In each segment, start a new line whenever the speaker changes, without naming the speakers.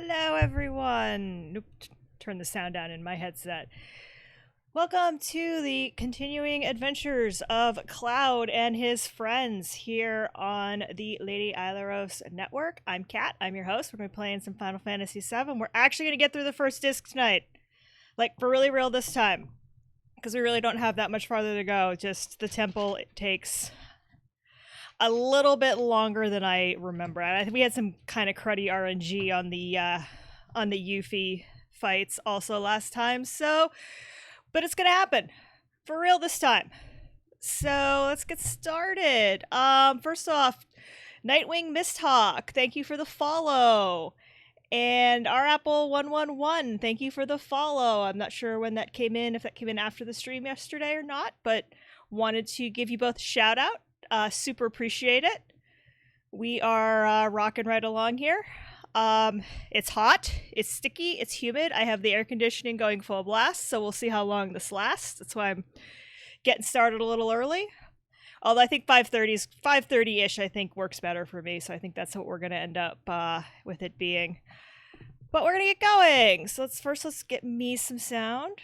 Hello, everyone. Nope, turn the sound down in my headset. Welcome to the continuing adventures of Cloud and his friends here on the Lady Aileros network. I'm Kat. I'm your host. We're going to be playing some Final Fantasy VII. We're actually going to get through the first disc tonight. Like, for really real this time. Because we really don't have that much farther to go. Just the temple, it takes a little bit longer than I remember. I think we had some kind of cruddy RNG on the Yuffie fights also last time, but it's gonna happen for real this time. So let's get started. First off, Nightwing Misthawk, thank you for the follow. And our Apple 111, thank you for the follow. I'm not sure when that came in, if that came in after the stream yesterday or not, but wanted to give you both a shout out. Super appreciate it. We are rocking right along here. It's hot, it's sticky, it's humid. I have the air conditioning going full blast, so we'll see how long this lasts. That's why I'm getting started a little early. Although I think 5:30-ish I think works better for me, so I think that's what we're going to end up with it being. But we're going to get going. So let's get me some sound.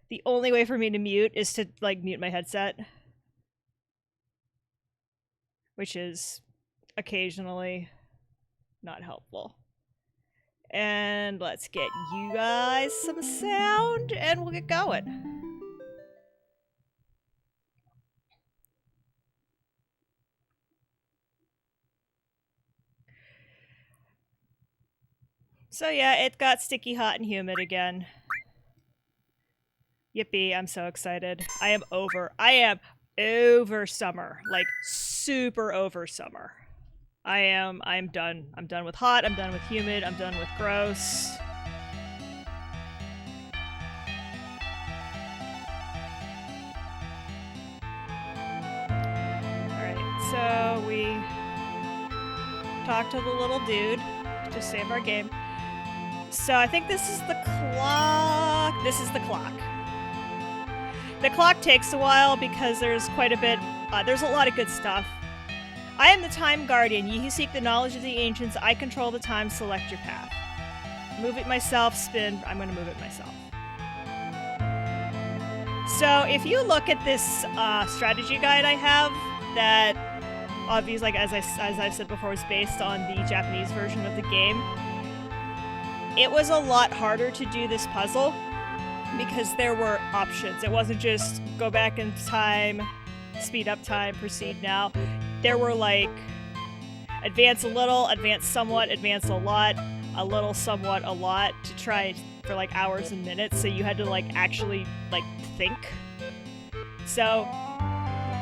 The only way for me to mute is to, like, mute my headset. Which is occasionally not helpful. And let's get you guys some sound, and we'll get going. So yeah, it got sticky, hot, and humid again. Yippee, I'm so excited. I am over summer. Like, super over summer. I'm done. I'm done with hot, I'm done with humid, I'm done with gross. Alright, so we talked to the little dude to save our game. So I think this is the clock. This is the clock. The clock takes a while because there's quite a bit, there's a lot of good stuff. I am the Time Guardian. Ye who seek the knowledge of the ancients, I control the time, select your path. Move it myself, spin, I'm going to move it myself. So if you look at this strategy guide I have, that obviously, like as I've said before, is based on the Japanese version of the game, it was a lot harder to do this puzzle because there were options. It wasn't just go back in time, speed up time, proceed now. There were like advance a little, advance somewhat, advance a lot, a little, somewhat, a lot, to try for like hours and minutes. So you had to like actually like think. So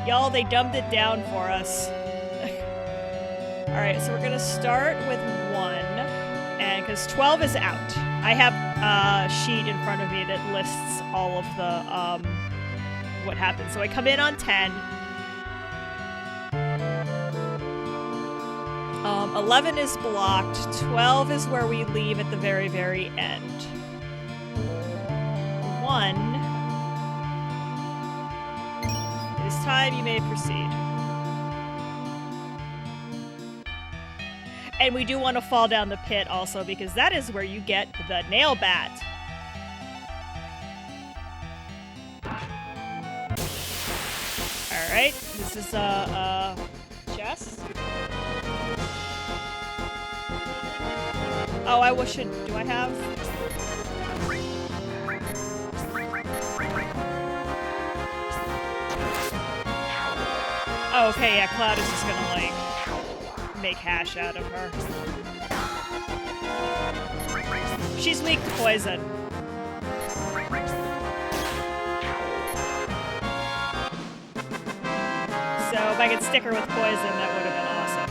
y'all, they dumbed it down for us. Alright, so we're gonna start with 1, and because 12 is out. I have a sheet in front of me that lists all of the, what happened. So I come in on 10. 11 is blocked. 12 is where we leave at the very, very end. 1. It is time, you may proceed. And we do want to fall down the pit also, because that is where you get the nail bat. Alright, this is a chest. Oh, I wish it. Do I have? Oh, okay, yeah, Cloud is just gonna, like, make hash out of her. She's weak to poison. So if I could stick her with poison, that would have been awesome.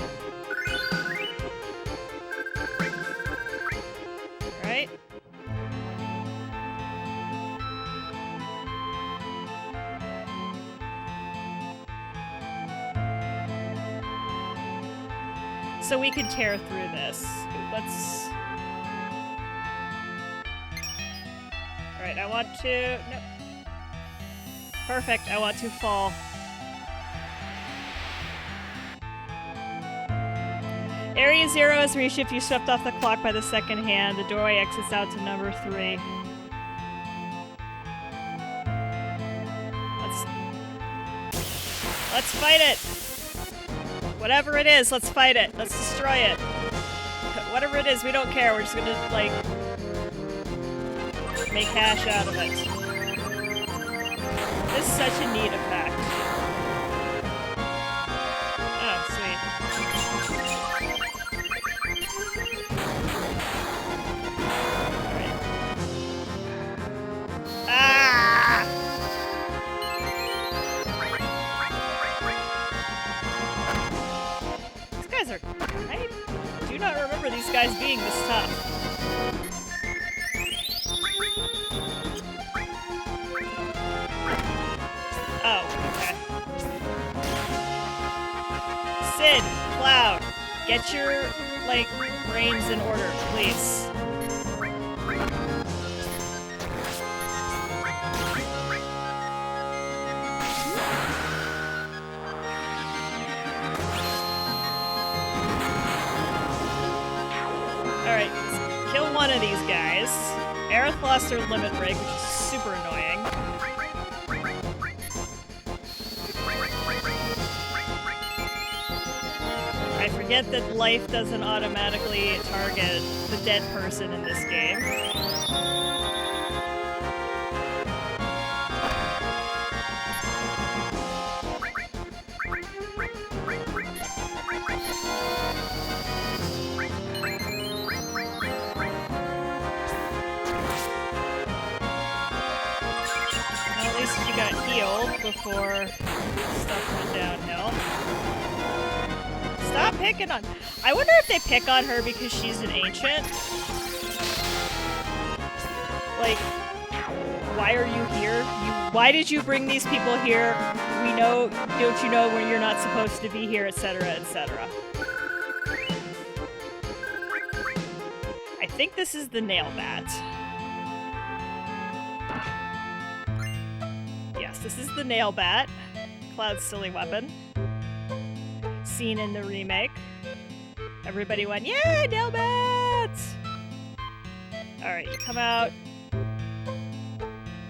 Alright. So we could tear through this. Let's... Alright, I want to... Nope. Perfect, I want to fall. Area 0 is where you shift you swept off the clock by the second hand. The doorway exits out to number 3. Let's fight it! Whatever it is, let's fight it. Let's destroy it. Whatever it is, we don't care. We're just gonna, like, make hash out of it. This is such a neat effect. Oh, sweet. Alright. Ah! These guys are... I do not remember these guys being this tough. Oh, okay. Sid, Cloud, get your, like, brains in order, please. Alright, kill one of these guys. Aerith lost her limit break, which is super annoying. I forget that life doesn't automatically target the dead person in this game. Well, at least she got healed before stuff went downhill. Stop picking on... I wonder if they pick on her because she's an ancient? Like, why are you here? Why did you bring these people here? We know... Don't you know when you're not supposed to be here, etc., etc. I think this is the nail bat. Yes, this is the nail bat. Cloud's silly weapon. Seen in the remake. Everybody went, yay, nail bats! Alright, you come out.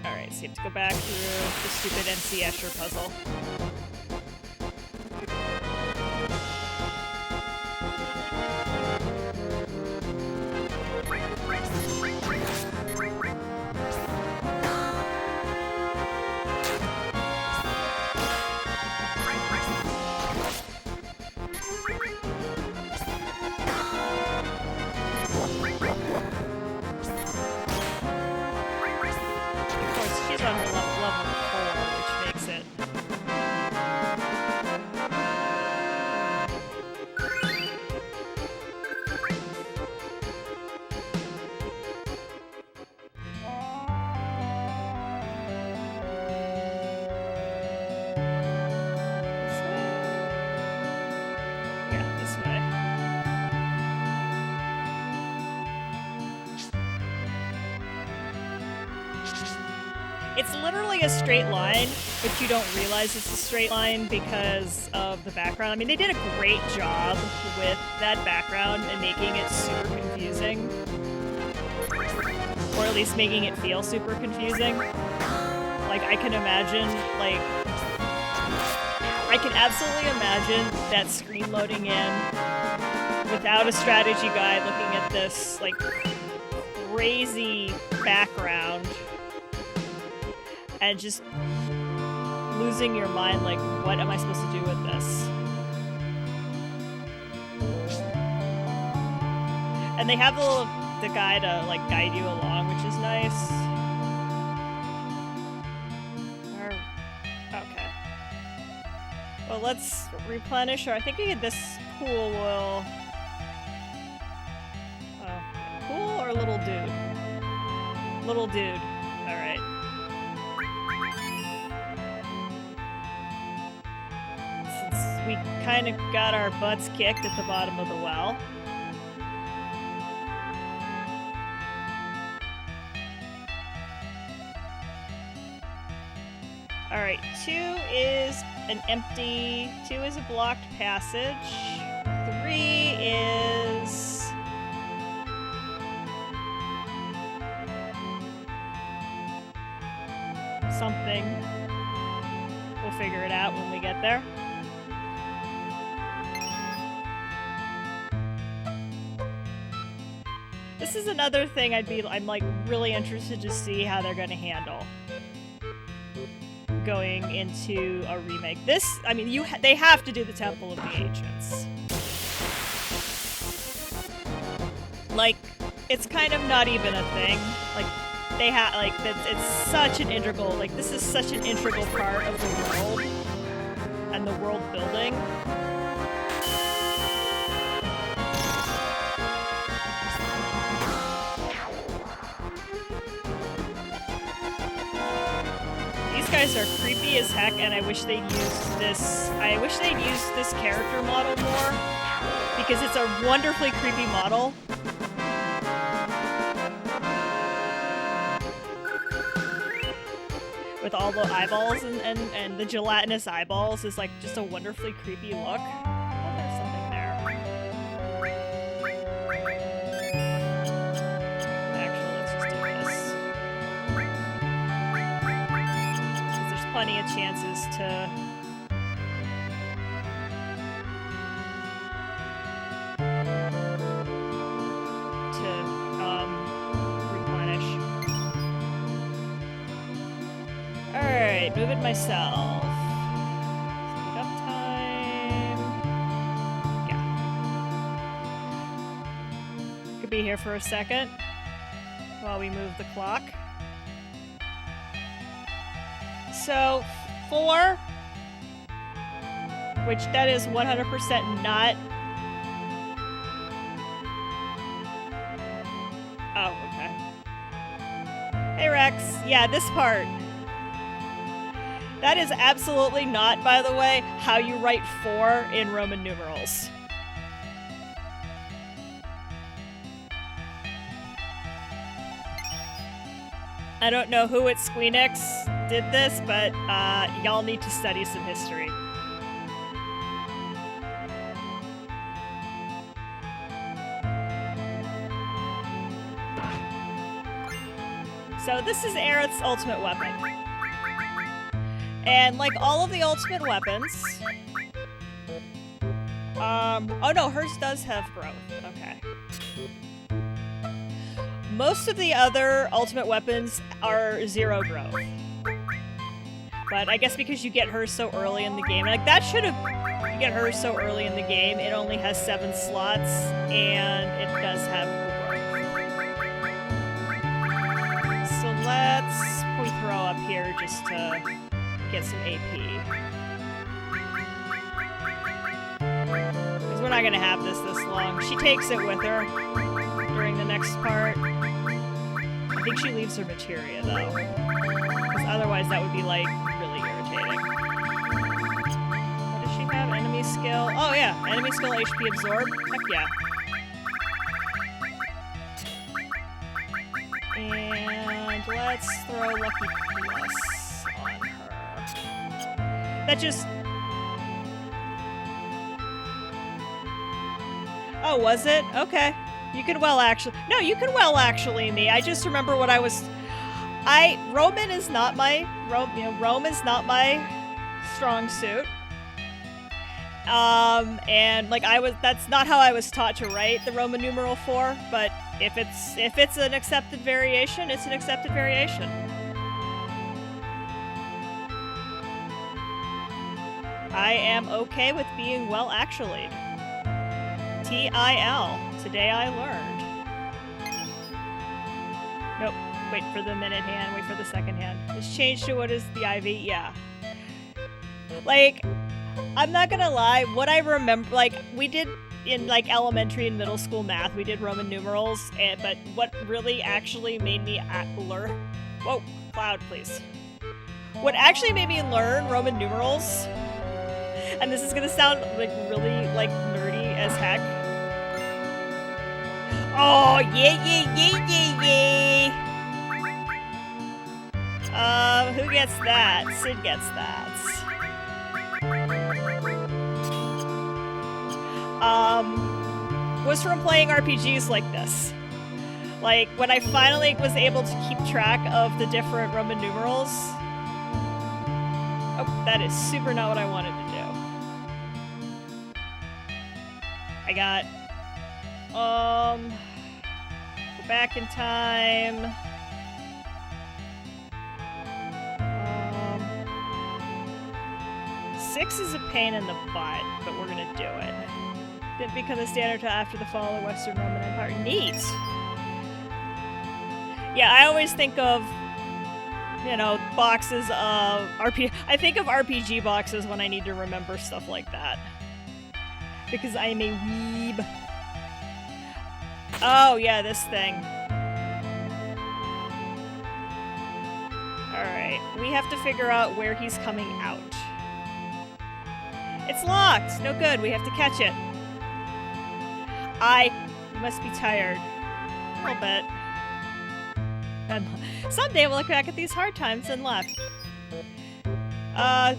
Alright, so you have to go back through the stupid MC Escher puzzle. On her level 4, which makes it... Yeah, this way. It's literally a straight line, but you don't realize it's a straight line because of the background. I mean, they did a great job with that background and making it super confusing. Or at least making it feel super confusing. Like, I can imagine, like... I can absolutely imagine that screen loading in without a strategy guide looking at this, like, crazy background. And just losing your mind, like, what am I supposed to do with this? And they have the guy to, like, guide you along, which is nice. Okay. Well, let's replenish, or I think this pool will... pool or little dude? Little dude. Alright. We kind of got our butts kicked at the bottom of the well. Alright, 2 is an empty... 2 is a blocked passage. 3 is... something. We'll figure it out when we get there. This is another thing I'm like really interested to see how they're gonna handle going into a remake. This, I mean, they have to do the Temple of the Ancients. Like, it's kind of not even a thing. Like, they have, like, it's such an integral, like, this is such an integral part of the world and the world building. These guys are creepy as heck, and I wish they'd used this. I wish they'd used this character model more, because it's a wonderfully creepy model. With all the eyeballs and the gelatinous eyeballs is like just a wonderfully creepy look. Oh, there's something there. Actually, let's just do this. Because there's plenty of chances to... Alright, move it myself. Speed up time. Yeah. Could be here for a second while we move the clock. So, 4, which that is 100% not. Oh, okay. Hey Rex, yeah, this part. That is absolutely not, by the way, how you write 4 in Roman numerals. I don't know who at Squeenix did this, but y'all need to study some history. So this is Aerith's ultimate weapon. And like all of the ultimate weapons... oh no, hers does have growth. Okay. Most of the other ultimate weapons are 0 growth. But I guess because you get hers so early in the game, like that should have... You get hers so early in the game, it only has 7 slots, and it does have growth. So let's we throw up here just to get some AP. Because we're not going to have this long. She takes it with her during the next part. I think she leaves her materia, though. Because otherwise that would be, like, really irritating. What does she have? Enemy skill? Oh, yeah. Enemy skill HP absorb? Heck yeah. And let's throw Lucky Plus on her. That just... Oh, was it? Okay. You could well actually... No, you could well actually me. I just remember what I was... Roman is not my... Rome is not my strong suit. And like that's not how I was taught to write the Roman numeral 4, but if it's an accepted variation, it's an accepted variation. I am okay with being well actually'd. TIL. Today I learned. Nope. Wait for the minute hand, wait for the second hand. It's changed to what is the IV? Yeah. Like, I'm not gonna lie, what I remember, like, we did in, like, elementary and middle school math, we did Roman numerals, but what really actually made me learn... Whoa, Cloud, please. What actually made me learn Roman numerals, and this is gonna sound, like, really, like, nerdy as heck. Oh, yeah. Who gets that? Sid gets that. was from playing RPGs like this. Like, when I finally was able to keep track of the different Roman numerals. Oh, that is super not what I wanted to do. I got, go back in time. 6 is a pain in the butt, but we're gonna do it. Didn't become the standard until after the fall of the Western Roman Empire. Neat! Yeah, I always think of, you know, boxes of I think of RPG boxes when I need to remember stuff like that. Because I'm a weeb. Oh, yeah, this thing. Alright, we have to figure out where he's coming out. It's locked! No good, we have to catch it. You must be tired. A little bit. And someday we'll look back at these hard times and laugh.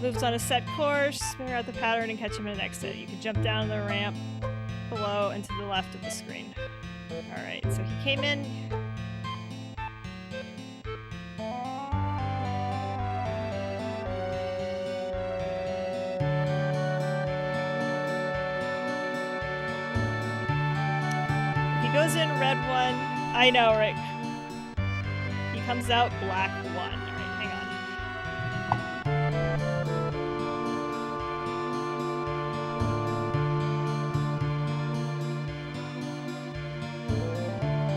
Moves on a set course, figure out the pattern and catch him in an exit. You can jump down the ramp below and to the left of the screen. Alright, so he came in. Goes in red 1. I know, right? He comes out black 1. Alright, hang on.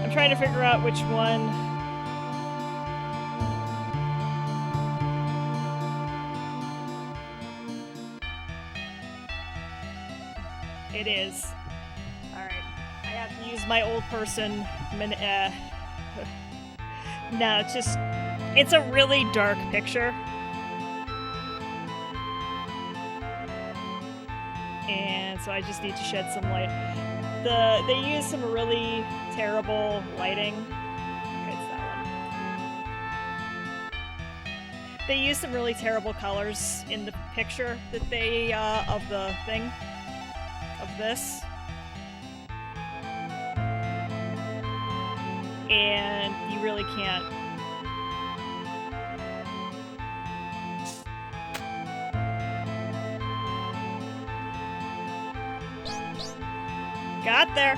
I'm trying to figure out which one. It is. Use my old person. No, it's a really dark picture. And so I just need to shed some light. They use some really terrible lighting. Okay, it's that one. They use some really terrible colors in the picture that they, of the thing. Of this. And you really can't. Got there.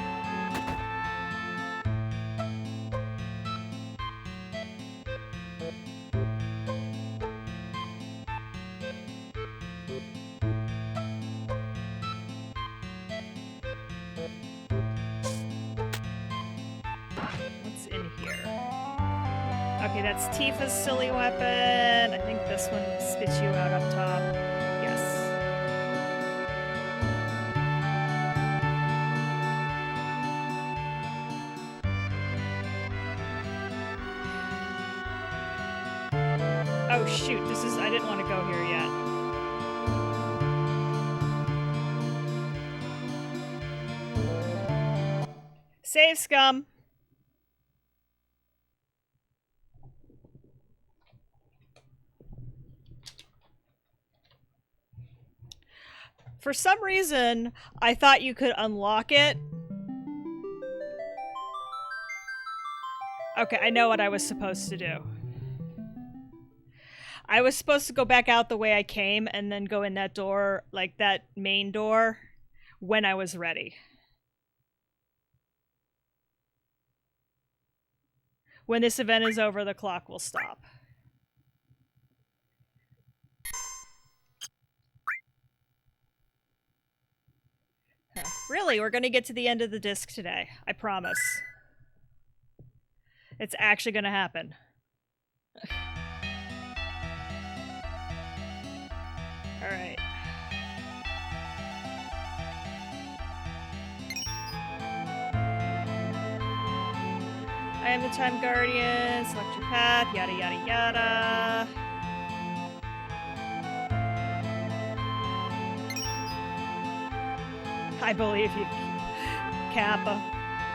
Okay, that's Tifa's silly weapon. I think this one spits you out up top. Yes. Oh shoot, I didn't want to go here yet. Save, scum. For some reason, I thought you could unlock it. Okay, I know what I was supposed to do. I was supposed to go back out the way I came and then go in that door, like that main door, when I was ready. When this event is over, the clock will stop. Really, we're going to get to the end of the disc today. I promise. It's actually going to happen. Alright. I am the Time Guardian, select your path, yada yada yada. I believe you, Kappa.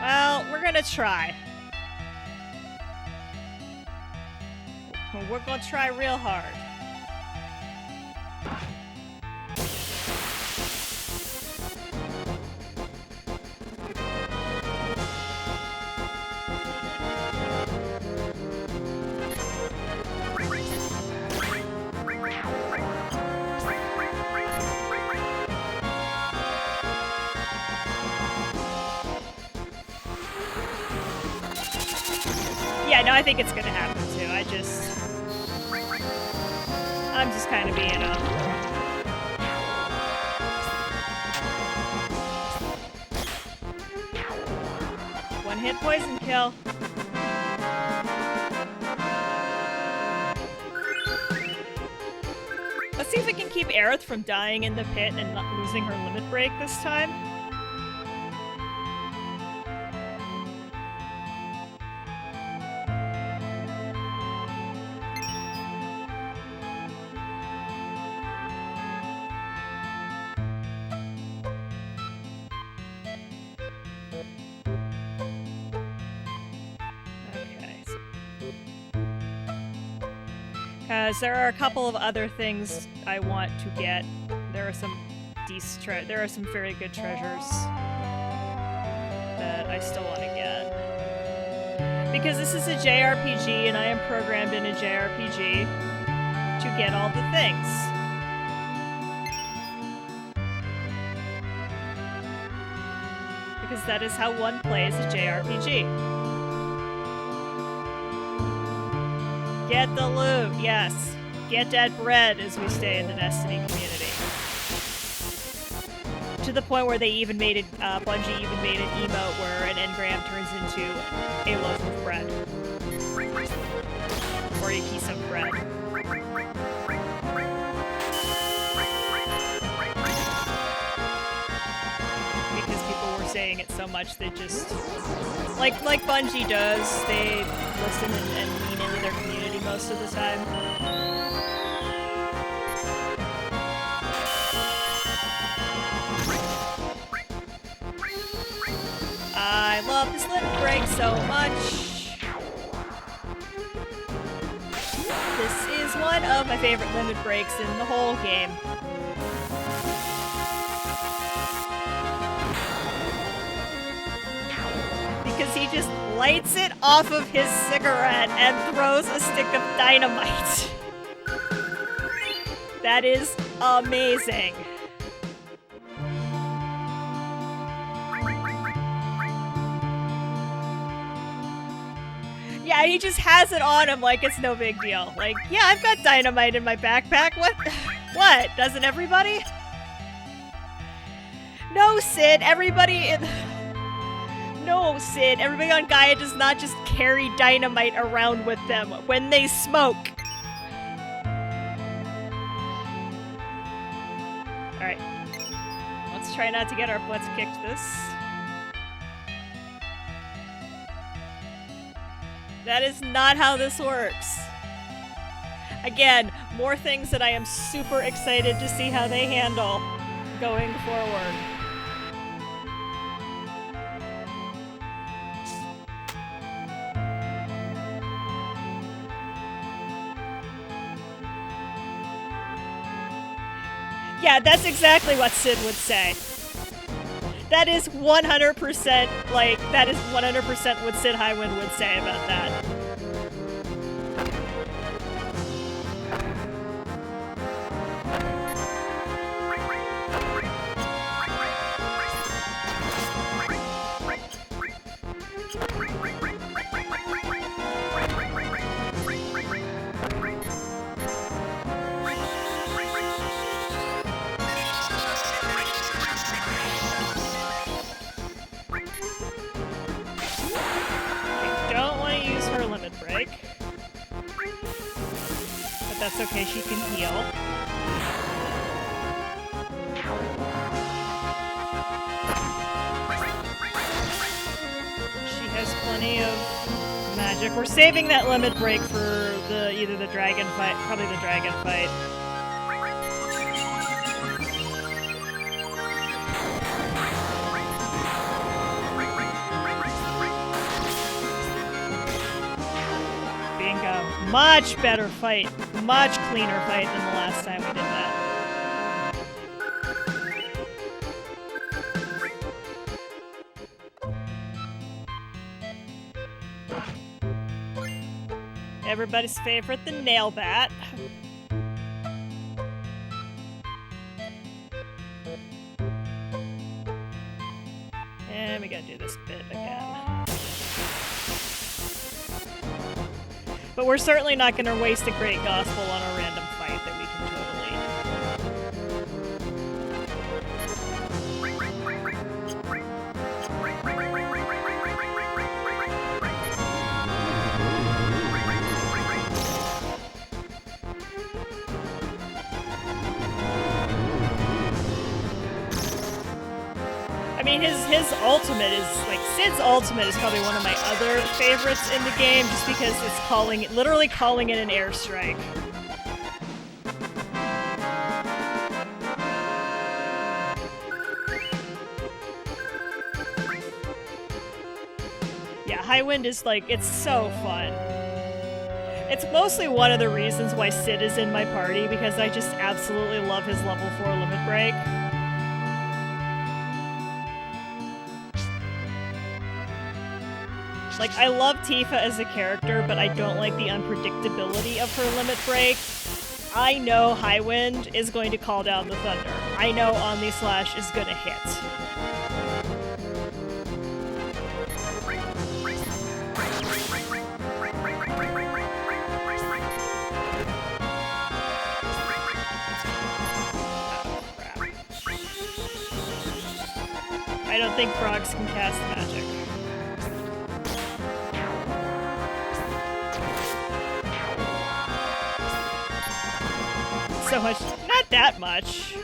Well, we're gonna try. We're gonna try real hard. Yeah, no, I think it's gonna happen too. I'm just kind of being a... One hit poison kill. Let's see if we can keep Aerith from dying in the pit and not losing her limit break this time. Because there are a couple of other things I want to get. There are some very good treasures that I still want to get. Because this is a JRPG and I am programmed in a JRPG to get all the things. Because that is how one plays a JRPG. Get the loot, yes. Get that bread, as we say in the Destiny community. To the point where they even made it, Bungie even made an emote where an engram turns into a loaf of bread. Or a piece of bread. Because people were saying it so much, they just... Like Bungie does, they listen and lean into their community most of the time. I love this limit break so much. This is one of my favorite limit breaks in the whole game. Because he just lights it off of his cigarette and throws a stick of dynamite. That is amazing. Yeah, he just has it on him like it's no big deal. Like, yeah, I've got dynamite in my backpack. What? What? Doesn't everybody? No, Sid. No, Sid. Everybody on Gaia does not just carry dynamite around with them when they smoke. Alright. Let's try not to get our butts kicked this. That is not how this works. Again, more things that I am super excited to see how they handle going forward. Yeah, that's exactly what Sid would say. That is 100%, like, that is 100% what Sid Highwind would say about that. Break. But that's okay, she can heal. She has plenty of magic. We're saving that limit break for either the dragon fight, probably the dragon fight. Much better fight. Much cleaner fight than the last time we did that. Everybody's favorite, the nail bat. And we gotta do this bit again. we're certainly not going to waste a great gospel on a random fight that we can totally. I mean, his ultimate is, like, Sid's ultimate is probably one of my other favorites in the game, just because it's literally calling it an airstrike. Yeah, High Wind is, like, it's so fun. It's mostly one of the reasons why Sid is in my party, because I just absolutely love his level 4 limit break. Like, I love Tifa as a character, but I don't like the unpredictability of her limit break. I know High Wind is going to call down the thunder. I know Omni Slash is gonna hit. I don't think frogs can cast magic. So much. Not that much.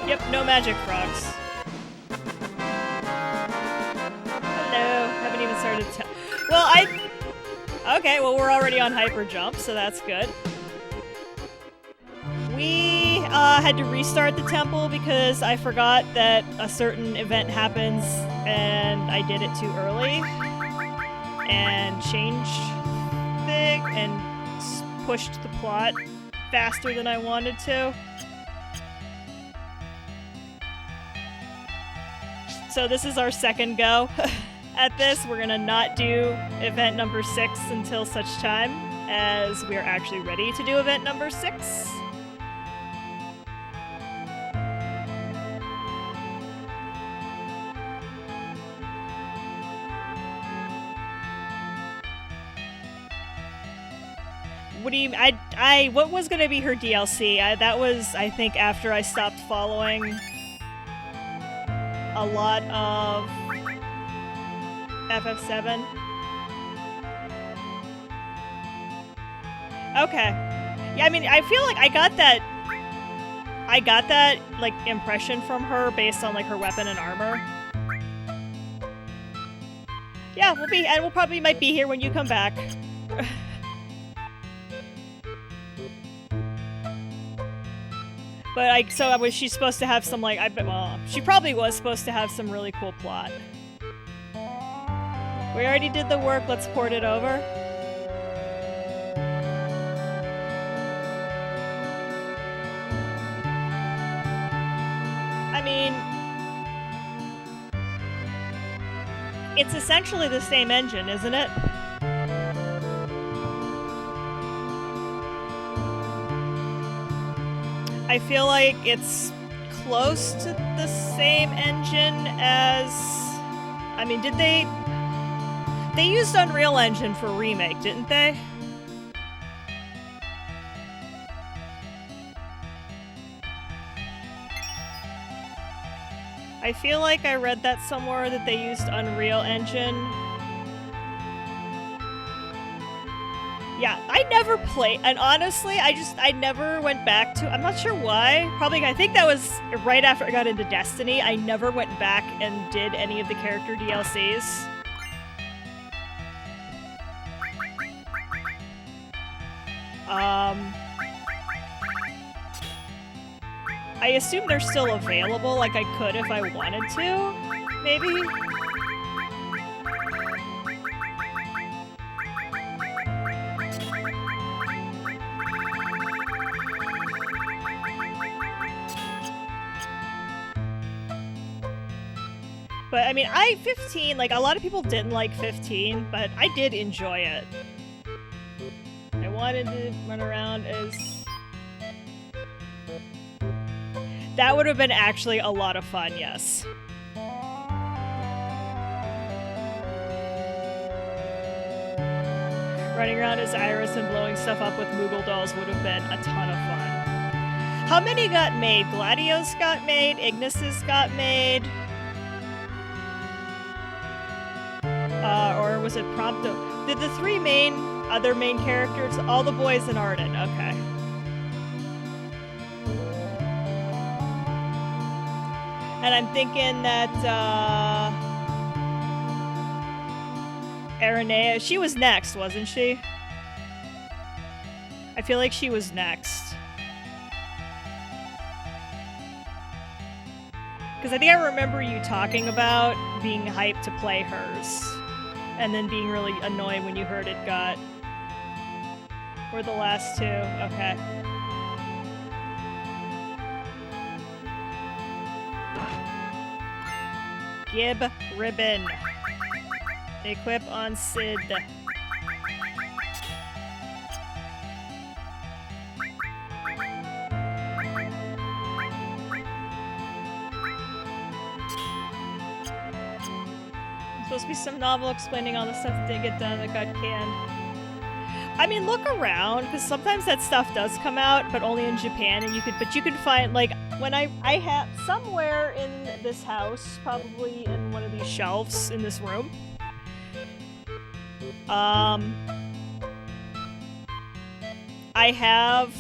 Yep, no magic frogs. Hello. Haven't even started to. Well, okay, well, we're already on hyper jump, so that's good. We had to restart the temple because I forgot that a certain event happens and I did it too early and changed thing and pushed the plot faster than I wanted to. So this is our second go at this. We're gonna not do event number 6 until such time as we are actually ready to do event number 6. What do you? What was gonna be her DLC? That was, I think, after I stopped following a lot of FF7. Okay. Yeah, I mean, I feel like I got that like impression from her based on like her weapon and armor. Yeah, we'll probably might be here when you come back. But she's supposed to have some, like, well, she probably was supposed to have some really cool plot. We already did the work, let's port it over. I mean, it's essentially the same engine, isn't it? I feel like it's close to the same engine as... I mean, did they... They used Unreal Engine for Remake, didn't they? I feel like I read that somewhere that they used Unreal Engine. Yeah, I never played, and honestly, I never went back to, I'm not sure why, probably, I think that was right after I got into Destiny, I never went back and did any of the character DLCs. I assume they're still available, like I could if I wanted to, maybe? But, I mean, 15, like, a lot of people didn't like 15, but I did enjoy it. I wanted to run around as... That would have been actually a lot of fun, yes. Running around as Iris and blowing stuff up with Moogle dolls would have been a ton of fun. How many got made? Gladio's got made, Ignis's got made. Or was it Prompto? Did the three other main characters, all the boys in Arden, okay. And I'm thinking that, Aranea, she was next, wasn't she? I feel like she was next. Because I think I remember you talking about being hyped to play hers. And then being really annoyed when you heard it got... We're the last two, okay. Gib Ribbon. Equip on Sid. Supposed to be some novel explaining all the stuff that didn't get done that got canned. I mean, look around, because sometimes that stuff does come out, but only in Japan, and you could find, like, when I have somewhere in this house, probably in one of these shelves in this room, I have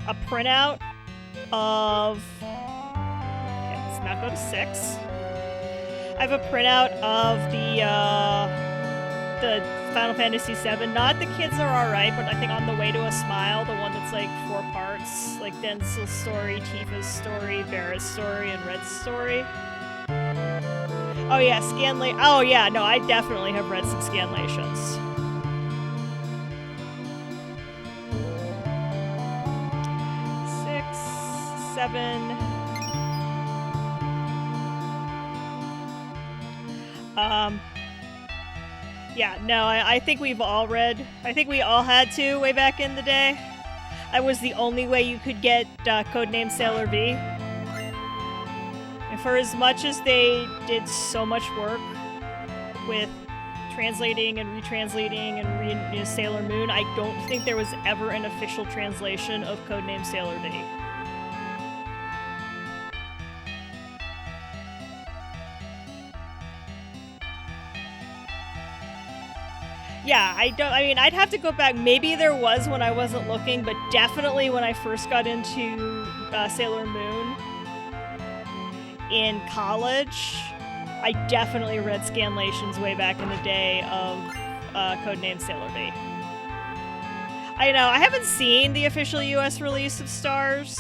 a printout of, okay, let's not go to 6. I have a printout of the Final Fantasy VII. Not The Kids Are Alright, but I think On the Way to a Smile, the one that's like 4 parts, like Denzel's story, Tifa's story, Barrett's story, and Red's story. Oh yeah, oh yeah, no, I definitely have read some scanlations. Six, 7... yeah, no, I think we've all read. I think we all had to way back in the day. I was the only way you could get Codename Sailor V. And for as much as they did so much work with translating and retranslating and Sailor Moon, I don't think there was ever an official translation of Codename Sailor V. Yeah, I'd have to go back. Maybe there was when I wasn't looking, but definitely when I first got into Sailor Moon in college, I definitely read scanlations way back in the day of Codename Sailor V. I know, I haven't seen the official US release of Stars.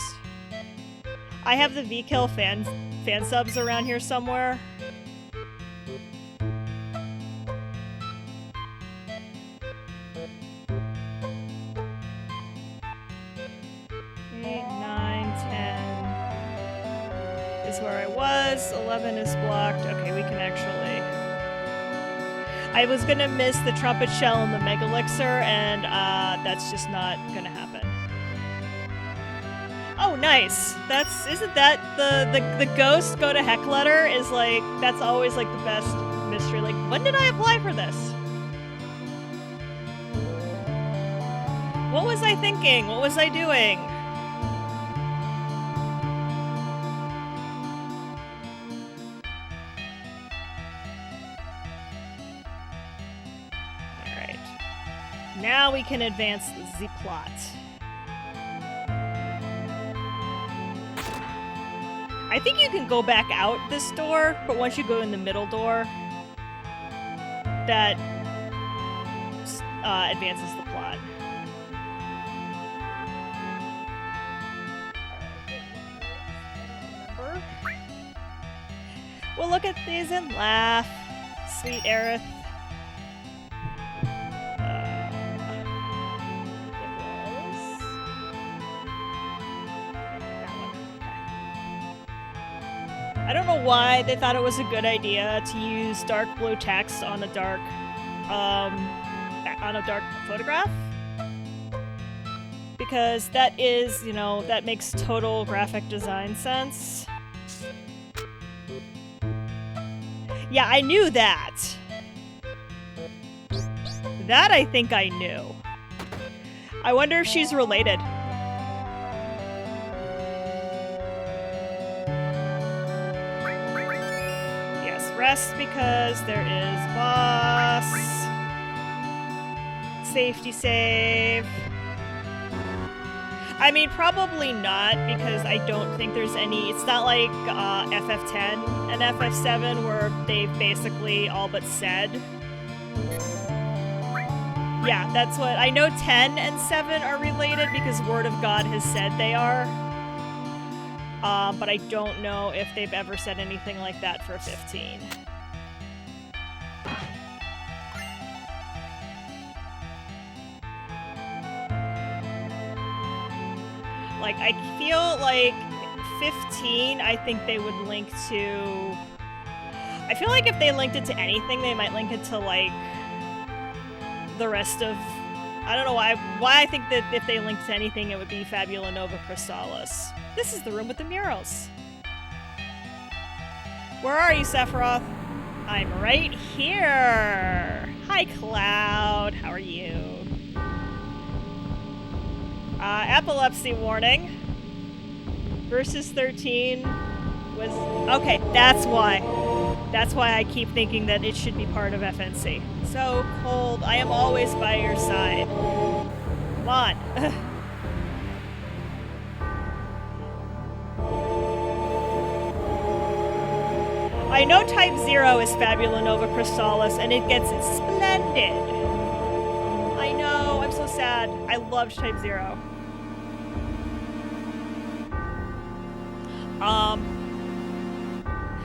I have the VKill fan subs around here somewhere. 11 is blocked. Okay, we can actually... I was gonna miss the Trumpet Shell and the Mega Elixir, and that's just not gonna happen. Oh, nice! Isn't that the ghost go to heck letter is like, that's always like the best mystery. Like, when did I apply for this? What was I thinking? What was I doing? Now we can advance the plot. I think you can go back out this door, but once you go in the middle door, that advances the plot. Remember? We'll look at these and laugh. Sweet Aerith. I don't know why they thought it was a good idea to use dark blue text on a dark photograph. Because that is, you know, that makes total graphic design sense. Yeah, I knew that. That I think I knew. I wonder if she's related. Yes, rest because there is boss. Safety save. I mean, probably not, because I don't think there's any... It's not like FF10 and FF7 where they've basically all but said. Yeah, that's what... I know 10 and 7 are related because Word of God has said they are. But I don't know if they've ever said anything like that for 15. Like, I feel like 15, I think they would link to... I feel like if they linked it to anything, they might link it to, like, the rest of... I don't know why I think that if they linked to anything, it would be Fabula Nova Crystallis. This is the room with the murals. Where are you, Sephiroth? I'm right here! Hi, Cloud. How are you? Epilepsy warning. Versus 13 was... Okay, that's why. That's why I keep thinking that it should be part of FNC. So cold. I am always by your side. Come on. I know Type 0 is Fabula Nova Crystallis, and it gets splendid. I know, I'm so sad. I loved Type 0.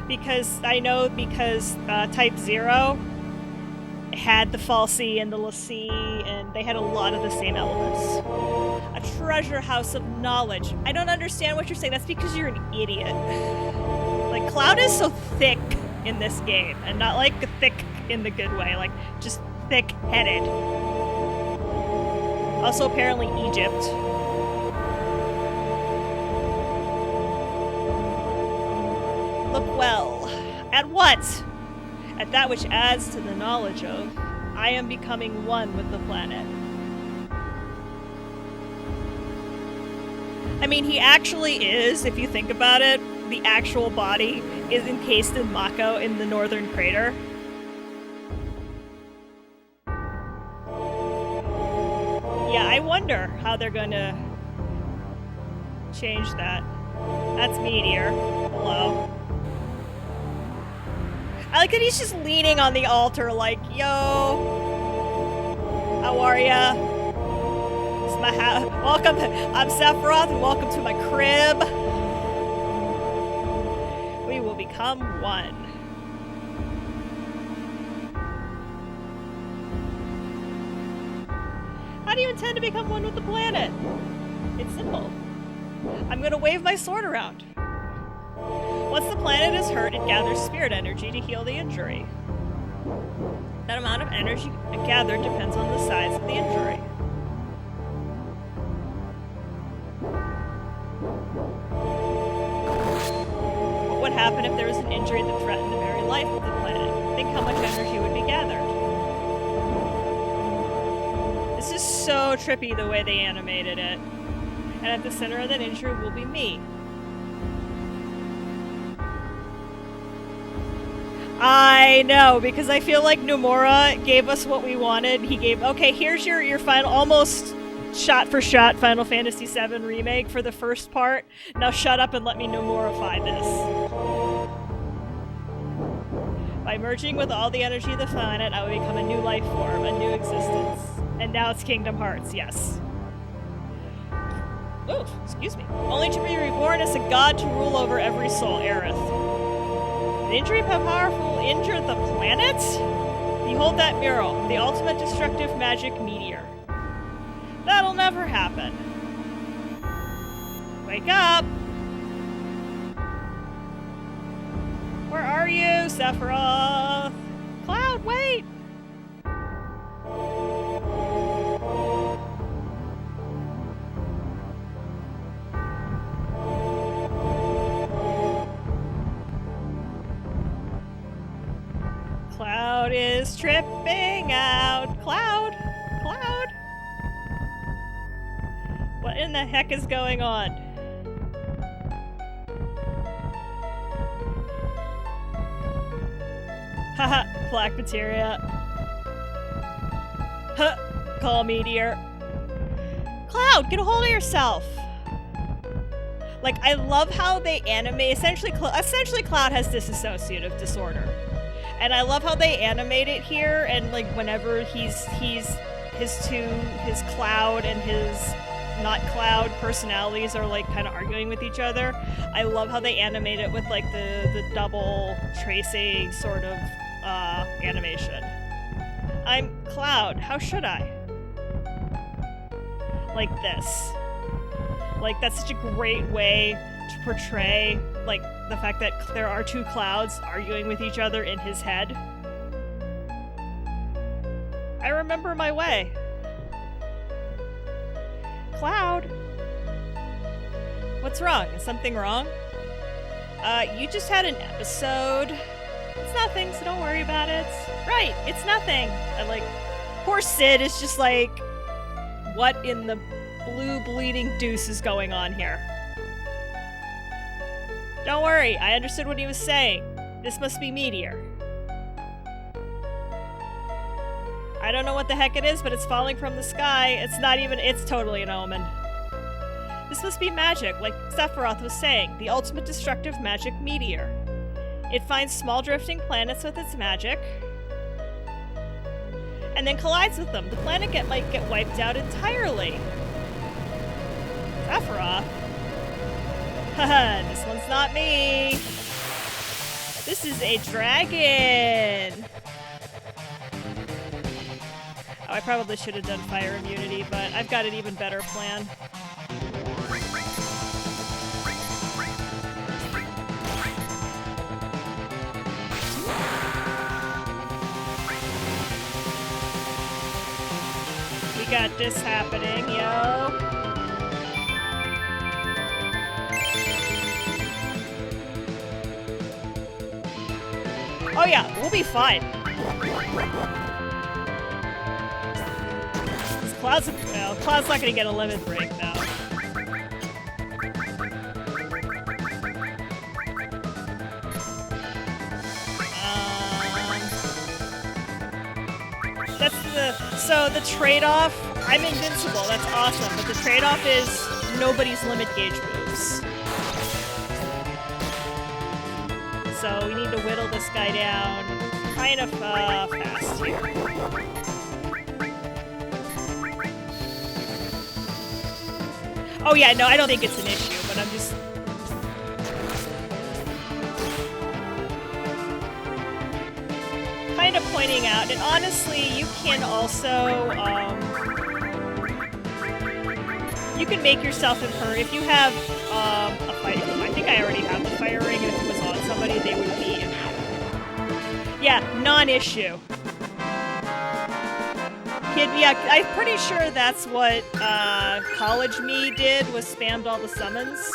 Because Type 0 had the Falsey and the Lassie, and they had a lot of the same elements. A treasure house of knowledge. I don't understand what you're saying. That's because you're an idiot. Like, Cloud is so thick in this game, and not like thick in the good way, like just thick-headed. Also, apparently, Egypt. Look well. At what? At that which adds to the knowledge of. I am becoming one with the planet. I mean, he actually is, if you think about it. The actual body is encased in Mako in the northern crater. Yeah, I wonder how they're going to change that. That's Meteor. Hello. I like that he's just leaning on the altar like, yo, how are ya? This is my house. Welcome, I'm Sephiroth, and welcome to my crib. We will become one. How do you intend to become one with the planet? It's simple. I'm gonna wave my sword around. Once the planet is hurt, it gathers spirit energy to heal the injury. That amount of energy gathered depends on the size of the injury. What would happen if there was an injury that threatened the very life of the planet? Think how much energy would be gathered. This is so trippy the way they animated it. And at the center of that injury will be me. I know, because I feel like Nomura gave us what we wanted. He gave, okay, here's your final, almost shot-for-shot Final Fantasy VII Remake for the first part. Now shut up and let me Nomurify this. By merging with all the energy of the planet, I will become a new life form, a new existence. And now it's Kingdom Hearts, yes. Ooh, excuse me. Only to be reborn as a god to rule over every soul, Aerith. An injury powerful injured the planet? Behold that mural, the ultimate destructive magic meteor. That'll never happen. Wake up! Where are you, Sephiroth? Cloud, wait! Cloud Cloud is tripping out. Cloud? Cloud? What in the heck is going on? Haha, black materia. Huh, call meteor. Cloud, get a hold of yourself! Like, I love how they animate. Essentially, Cloud has dissociative disorder. And I love how they animate it here, and like, whenever his Cloud and his not Cloud personalities are like kind of arguing with each other, I love how they animate it with like the double tracing sort of animation. I'm Cloud, how should I? Like this. Like, that's such a great way to portray, like, the fact that there are two Clouds arguing with each other in his head. I remember my way. Cloud? What's wrong? Is something wrong? You just had an episode. It's nothing, so don't worry about it. Right, it's nothing. Poor Sid is just like, what in the blue bleeding deuce is going on here? Don't worry, I understood what he was saying. This must be meteor. I don't know what the heck it is, but it's falling from the sky. It's totally an omen. This must be magic, like Sephiroth was saying, the ultimate destructive magic meteor. It finds small drifting planets with its magic, and then collides with them. The planet might get wiped out entirely. Sephiroth? Haha, this one's not me. This is a dragon. Oh, I probably should have done fire immunity, but I've got an even better plan. We got this happening, yo. Oh yeah, we'll be fine. Cloud's not gonna get a limit break now. So the trade-off, I'm invincible, that's awesome, but the trade-off is nobody's limit gauge moves. So we need to whittle this guy down kind of fast here. Oh yeah, no, I don't think it's an issue, but I'm just... kind of pointing out, and honestly, you can also, you can make yourself impervious. If you have, a fire, I think I already have the fire ring, and if it was on somebody, they would be immune. Yeah, non-issue. Yeah, I'm pretty sure that's what, College Me did, was spammed all the summons.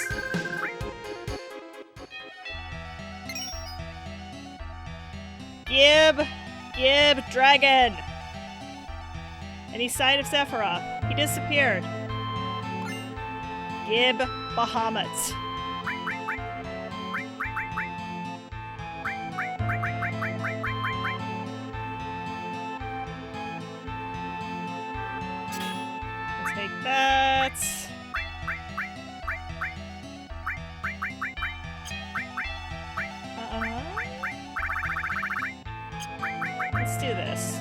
Gib, dragon! Any sign of Sephiroth? He disappeared. Gib, Bahamut. We'll take that. Let's do this.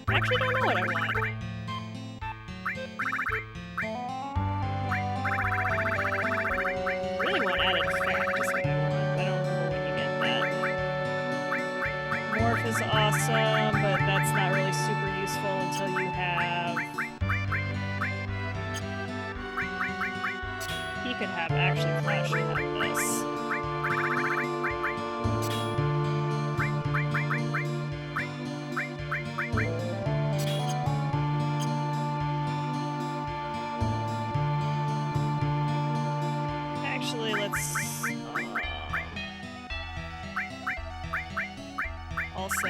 I actually don't know what I want. I really want added effect is what I want. I don't remember when you get that. Morph is awesome, but that's not really super useful until you have could have actually Cloud should have this. Actually, let's also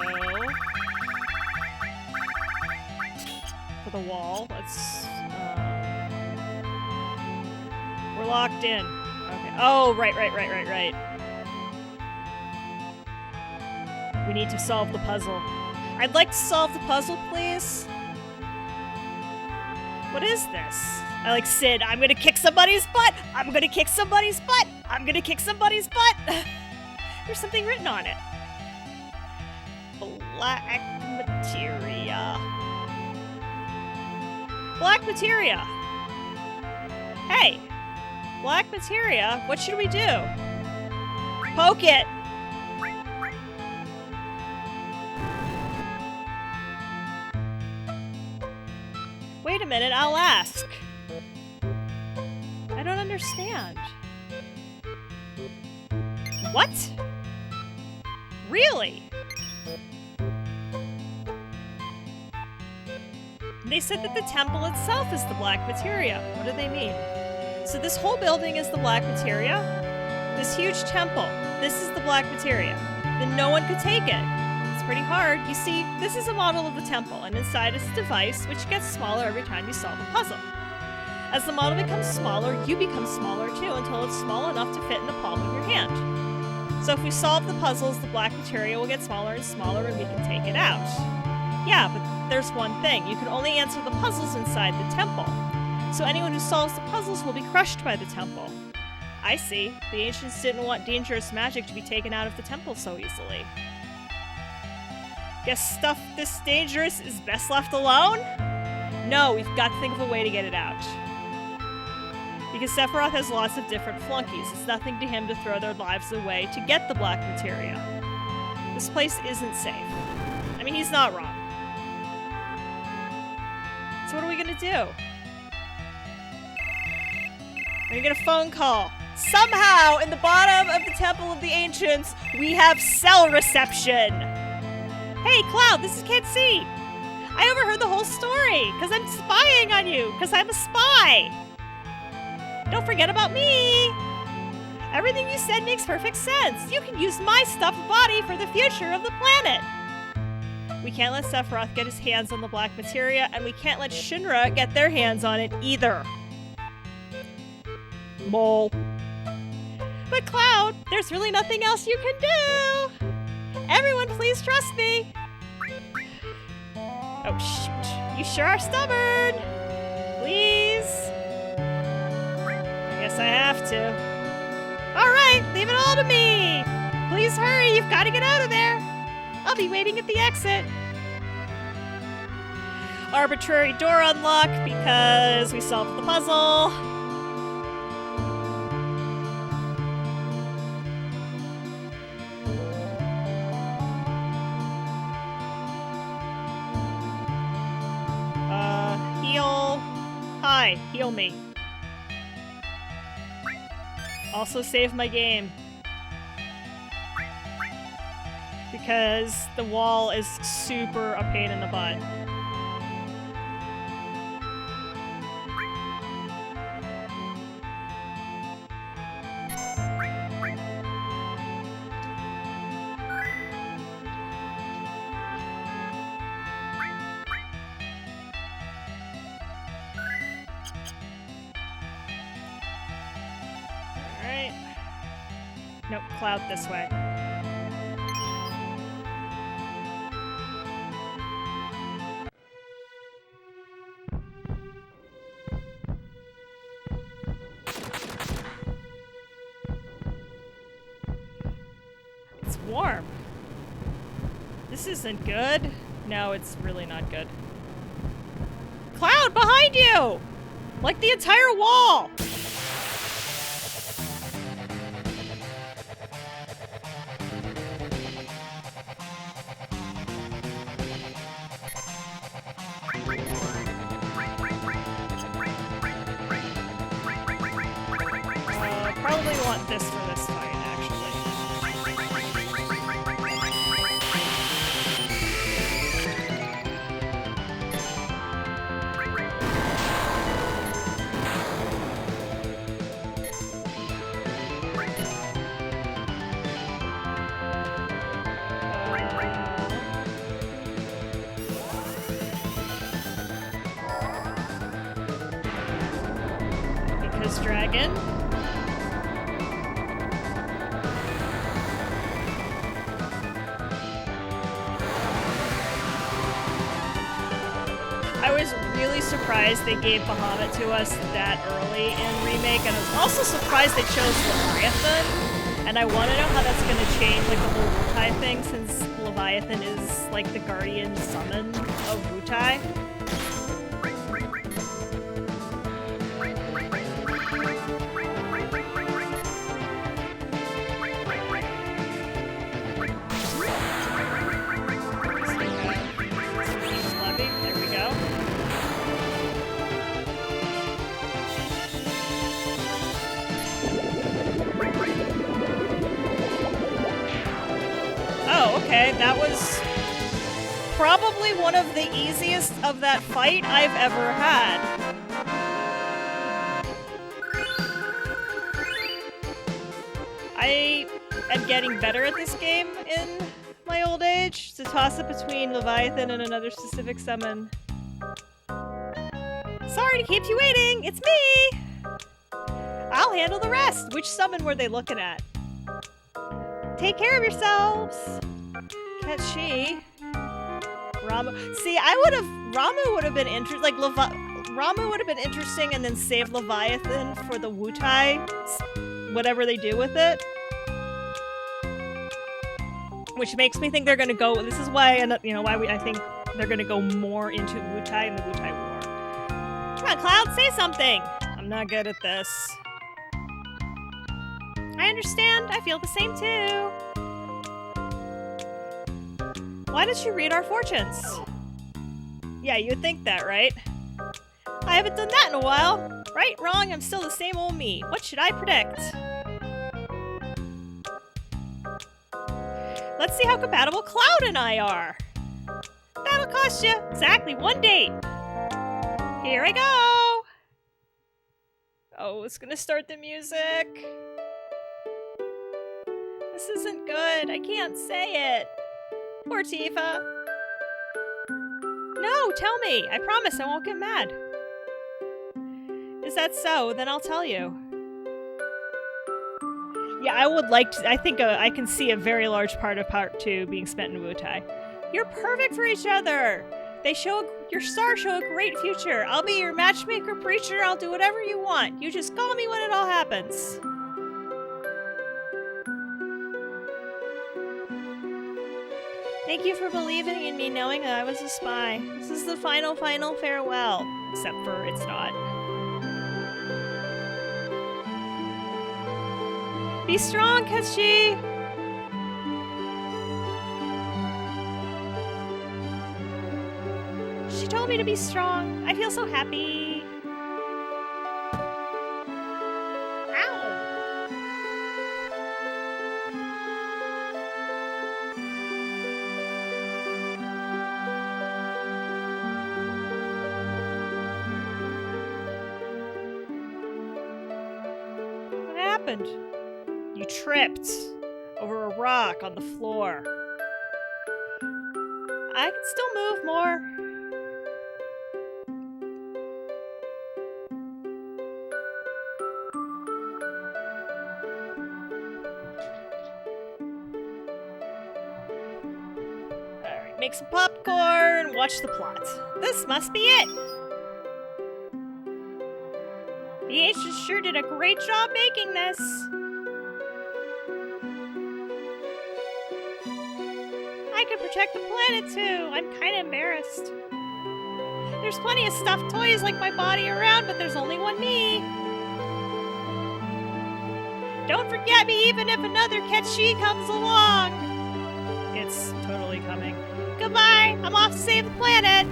for the wall, let's we're locked in. Okay. Oh, right. We need to solve the puzzle. I'd like to solve the puzzle, please. What is this? I like Sid. I'm gonna kick somebody's butt. I'm gonna kick somebody's butt. I'm gonna kick somebody's butt. There's something written on it. Black materia. Black materia. Hey. Black materia. What should we do? Poke it. Wait a minute, I'll ask. I don't understand. What? Really? They said that the temple itself is the black materia. What do they mean? So this whole building is the black materia. This huge temple, this is the black materia. Then no one could take it. It's pretty hard. You see, this is a model of the temple, and inside is a device which gets smaller every time you solve a puzzle. As the model becomes smaller, you become smaller too until it's small enough to fit in the palm of your hand. So if we solve the puzzles, the black materia will get smaller and smaller and we can take it out. Yeah, but there's one thing. You can only answer the puzzles inside the temple. So anyone who solves the puzzles will be crushed by the temple. I see. The ancients didn't want dangerous magic to be taken out of the temple so easily. Guess stuff this dangerous is best left alone? No, we've got to think of a way to get it out. Because Sephiroth has lots of different flunkies. It's nothing to him to throw their lives away to get the black materia. This place isn't safe. I mean, he's not wrong. So what are we gonna do? We're gonna get a phone call. Somehow, in the bottom of the Temple of the Ancients, we have cell reception. Hey, Cloud, this is Kid C. I overheard the whole story, because I'm spying on you, because I'm a spy. Don't forget about me. Everything you said makes perfect sense. You can use my stuffed body for the future of the planet. We can't let Sephiroth get his hands on the black materia, and we can't let Shinra get their hands on it either. Mole. But Cloud, there's really nothing else you can do. Everyone, please trust me. Oh, shoot. You sure are stubborn. Please. I guess I have to. All right, leave it all to me. Please hurry. You've got to get out of there. I'll be waiting at the exit. Arbitrary door unlock because we solved the puzzle. Heal. Hi, heal me. Also save my game. Because the wall is super a pain in the butt. Alright. Nope, Cloud this way. It's warm. This isn't good. No, it's really not good. Cloud, behind you! Like the entire wall! probably want this for this fight, actually. Because dragon. I was really surprised they gave Bahamut to us that early in Remake, and I was also surprised they chose Leviathan. And I want to know how that's going to change like the whole Wutai thing, since Leviathan is like the guardian summon of Wutai. Okay, that was probably one of the easiest of that fight I've ever had. I am getting better at this game in my old age. It's a toss-up between Leviathan and another specific summon. Sorry to keep you waiting, it's me! I'll handle the rest. Which summon were they looking at? Take care of yourselves! Catchy. Ramu. See, Ramu would have been interesting. Like, Ramu would have been interesting, and then save Leviathan for the Wutai, whatever they do with it. Which makes me think they're gonna go. This is why, I think they're gonna go more into Wutai and the Wutai War. Come on, Cloud, say something. I'm not good at this. I understand. I feel the same too. Why don't you read our fortunes? Yeah, you'd think that, right? I haven't done that in a while. Right, wrong, I'm still the same old me. What should I predict? Let's see how compatible Cloud and I are. That'll cost you exactly 1 date. Here I go. Oh, it's gonna start the music. This isn't good. I can't say it. Poor Tifa. No, tell me. I promise I won't get mad. Is that so? Then I'll tell you. Yeah, I would like to. I think I can see a very large part of Part 2 being spent in Wutai. You're perfect for each other. Your stars show a great future. I'll be your matchmaker, preacher. I'll do whatever you want. You just call me when it all happens. Thank you for believing in me, knowing that I was a spy. This is the final farewell. Except for it's not. Be strong, Kachi! She told me to be strong. I feel so happy. You tripped over a rock on the floor. I can still move more. Alright, make some popcorn, watch the plot. This must be it! The ancients sure did a great job making this. I could protect the planet too. I'm kind of embarrassed. There's plenty of stuffed toys like my body around, but there's only one me. Don't forget me even if another Ketchi comes along. It's totally coming. Goodbye. I'm off to save the planet.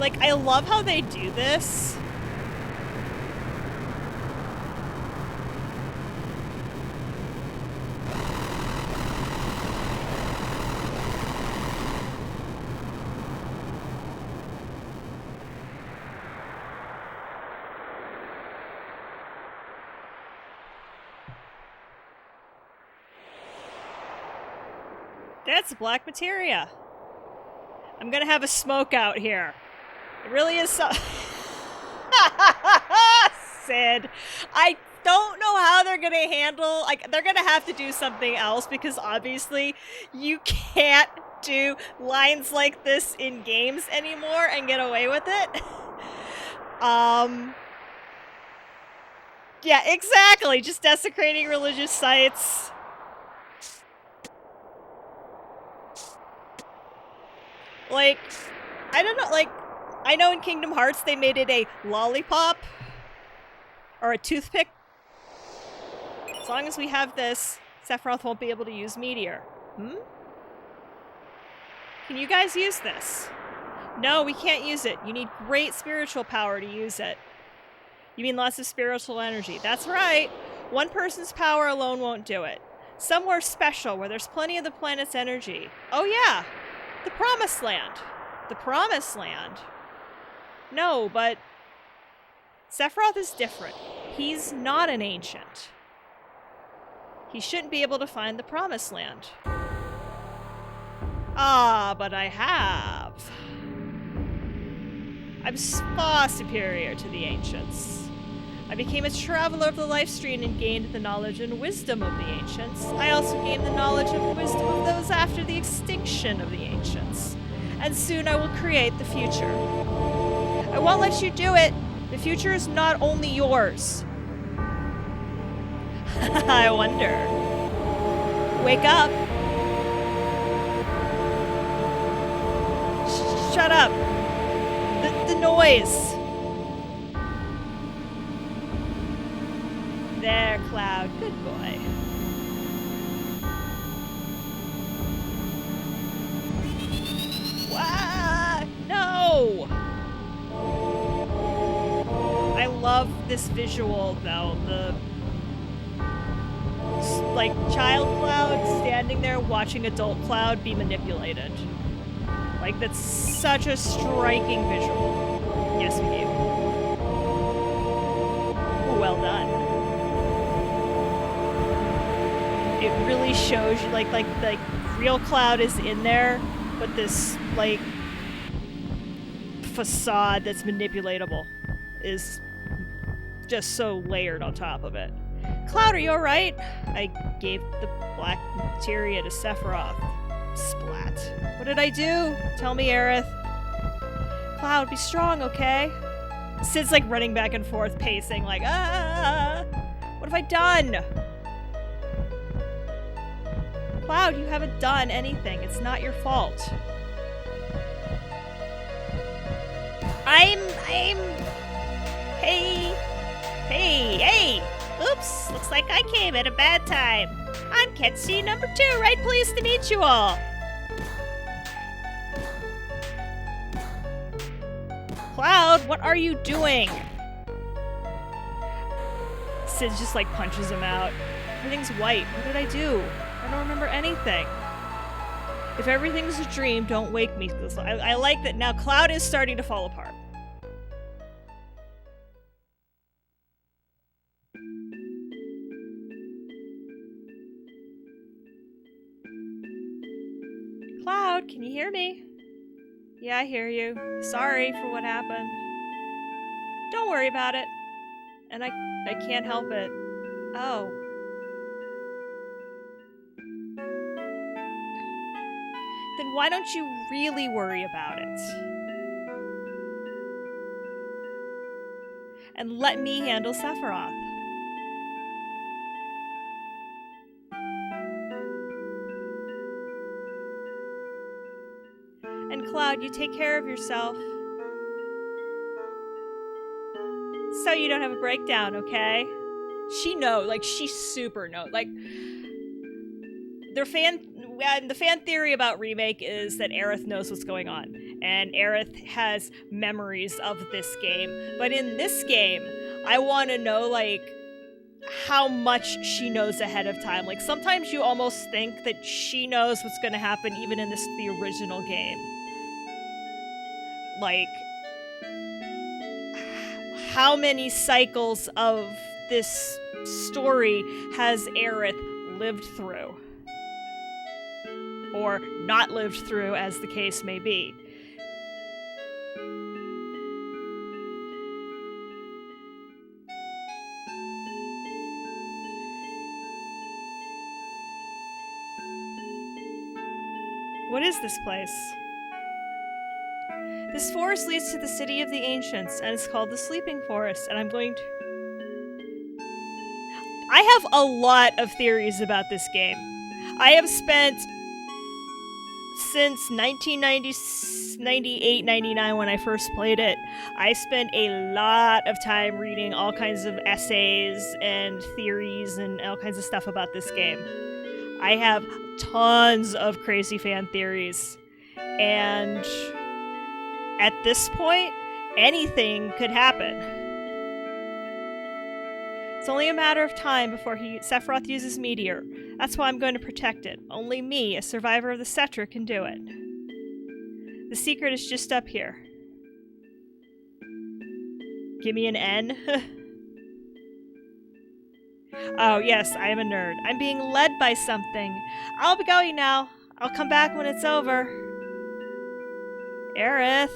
Like, I love how they do this. That's black materia. I'm gonna have a smoke out here. It really is so... Sid. I don't know how they're gonna handle... Like, they're gonna have to do something else because obviously you can't do lines like this in games anymore and get away with it. Yeah, exactly. Just desecrating religious sites. Like, I don't know, like, I know in Kingdom Hearts they made it a lollipop or a toothpick. As long as we have this, Sephiroth won't be able to use Meteor. Hmm? Can you guys use this? No, we can't use it. You need great spiritual power to use it. You mean lots of spiritual energy. That's right. One person's power alone won't do it. Somewhere special where there's plenty of the planet's energy. Oh yeah, the Promised Land. The Promised Land. No, but Sephiroth is different. He's not an ancient. He shouldn't be able to find the Promised Land. Ah, but I have. I'm far superior to the ancients. I became a traveler of the life stream and gained the knowledge and wisdom of the ancients. I also gained the knowledge and wisdom of those after the extinction of the ancients. And soon I will create the future. I won't let you do it. The future is not only yours. I wonder. Wake up. Shut up. The noise. There, Cloud. Good boy. Wah! No! I love this visual, though. The like child Cloud standing there watching adult Cloud be manipulated. Like, that's such a striking visual. Yes, we do. Ooh, well done. It really shows you, like real Cloud is in there, but this, like, facade that's manipulatable is just so layered on top of it. Cloud, are you alright? I gave the black materia to Sephiroth. Splat. What did I do? Tell me, Aerith. Cloud, be strong, okay? Sid's like running back and forth, pacing, like, ah! What have I done? Cloud, you haven't done anything. It's not your fault. Hey! Oops, looks like I came at a bad time. I'm Ketsu number 2, right? Pleased to meet you all. Cloud, what are you doing? Sid just like punches him out. Everything's white. What did I do? I don't remember anything. If everything's a dream, don't wake me. I like that now Cloud is starting to fall apart. Cloud, can you hear me? Yeah, I hear you. Sorry for what happened. Don't worry about it. And I can't help it. Oh. Then why don't you really worry about it? And let me handle Sephiroth. And Cloud, you take care of yourself. So you don't have a breakdown, okay? She knows, like, she super knows. Like, the fan theory about Remake is that Aerith knows what's going on. and Aerith has memories of this game. But in this game, I want to know, like, how much she knows ahead of time. Like, sometimes you almost think that she knows what's going to happen even in the original game. Like, how many cycles of this story has Aerith lived through? Or not lived through, as the case may be. What is this place? This forest leads to the city of the ancients, and it's called the Sleeping Forest, and I'm going to... I have a lot of theories about this game. I have spent, since 1998, 99, when I first played it, I spent a lot of time reading all kinds of essays and theories and all kinds of stuff about this game. I have tons of crazy fan theories, and at this point, anything could happen. It's only a matter of time before Sephiroth uses Meteor. That's why I'm going to protect it. Only me, a survivor of the Cetra, can do it. The secret is just up here. Give me an N. Oh, yes, I am a nerd. I'm being led by something. I'll be going now. I'll come back when it's over. Aerith.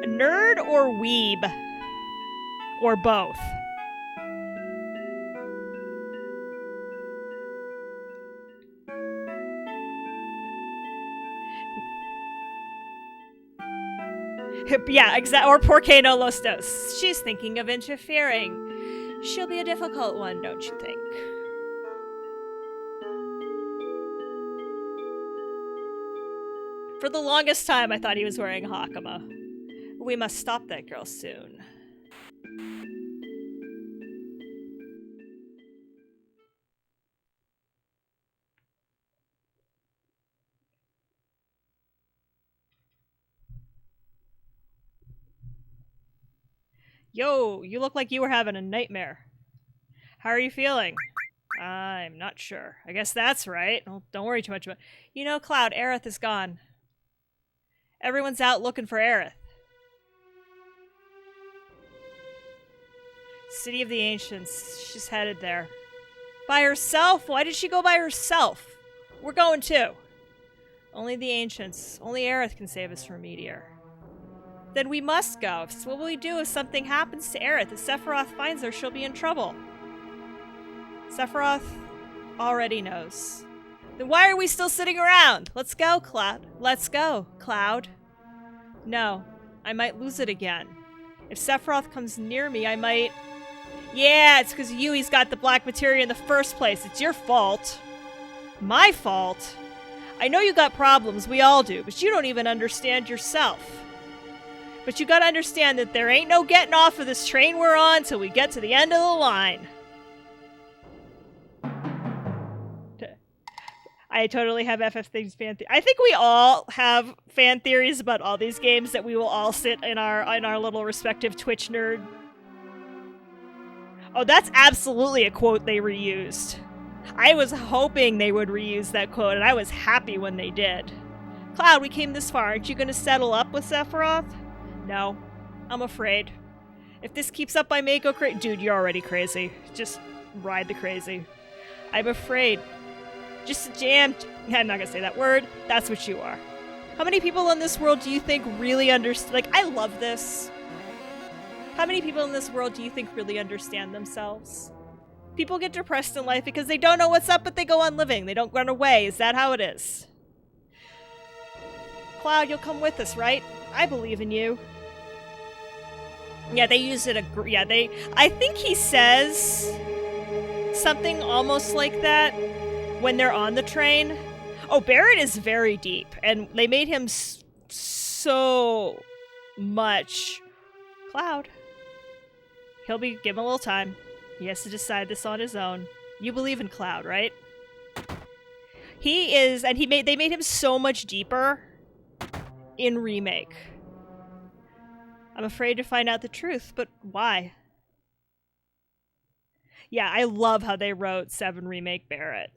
Nerd or weeb? Or both? Yeah, or Porque no los dos. She's thinking of interfering. She'll be a difficult one, don't you think? For the longest time, I thought he was wearing a Hakama. We must stop that girl soon. Yo, you look like you were having a nightmare. How are you feeling? I'm not sure. I guess that's right. Well, don't worry too much about it. You know, Cloud, Aerith is gone. Everyone's out looking for Aerith. City of the Ancients. She's headed there. By herself? Why did she go by herself? We're going too. Only the Ancients. Only Aerith can save us from Meteor. Then we must go. What will we do if something happens to Aerith? If Sephiroth finds her, she'll be in trouble. Sephiroth already knows. Then why are we still sitting around? Let's go, Cloud. Let's go, Cloud. No, I might lose it again. If Sephiroth comes near me, I might... Yeah, it's because Yui's got the black materia in the first place. It's your fault. My fault? I know you got problems, we all do, but you don't even understand yourself. But you gotta understand that there ain't no getting off of this train we're on till we get to the end of the line. I totally have FF7 fan theories. I think we all have fan theories about all these games that we will all sit in our little respective Twitch nerd. Oh, that's absolutely a quote they reused. I was hoping they would reuse that quote, and I was happy when they did. Cloud, we came this far. Aren't you gonna settle up with Sephiroth? No, I'm afraid. If this keeps up, I may go crazy. Dude, you're already crazy. Just ride the crazy. I'm afraid. Just jam. I'm not gonna say that word. That's what you are. How many people in this world do you think really understand? Like, I love this. How many people in this world do you think really understand themselves? People get depressed in life because they don't know what's up, but they go on living. They don't run away. Is that how it is? Cloud, you'll come with us, right? I believe in you. Yeah, they use it. I think he says something almost like that when they're on the train. Oh, Barrett is very deep, and they made him so much. Cloud. Give him a little time. He has to decide this on his own. You believe in Cloud, right? He is, and they made him so much deeper in Remake. I'm afraid to find out the truth, but why? Yeah, I love how they wrote 7 Remake Barrett.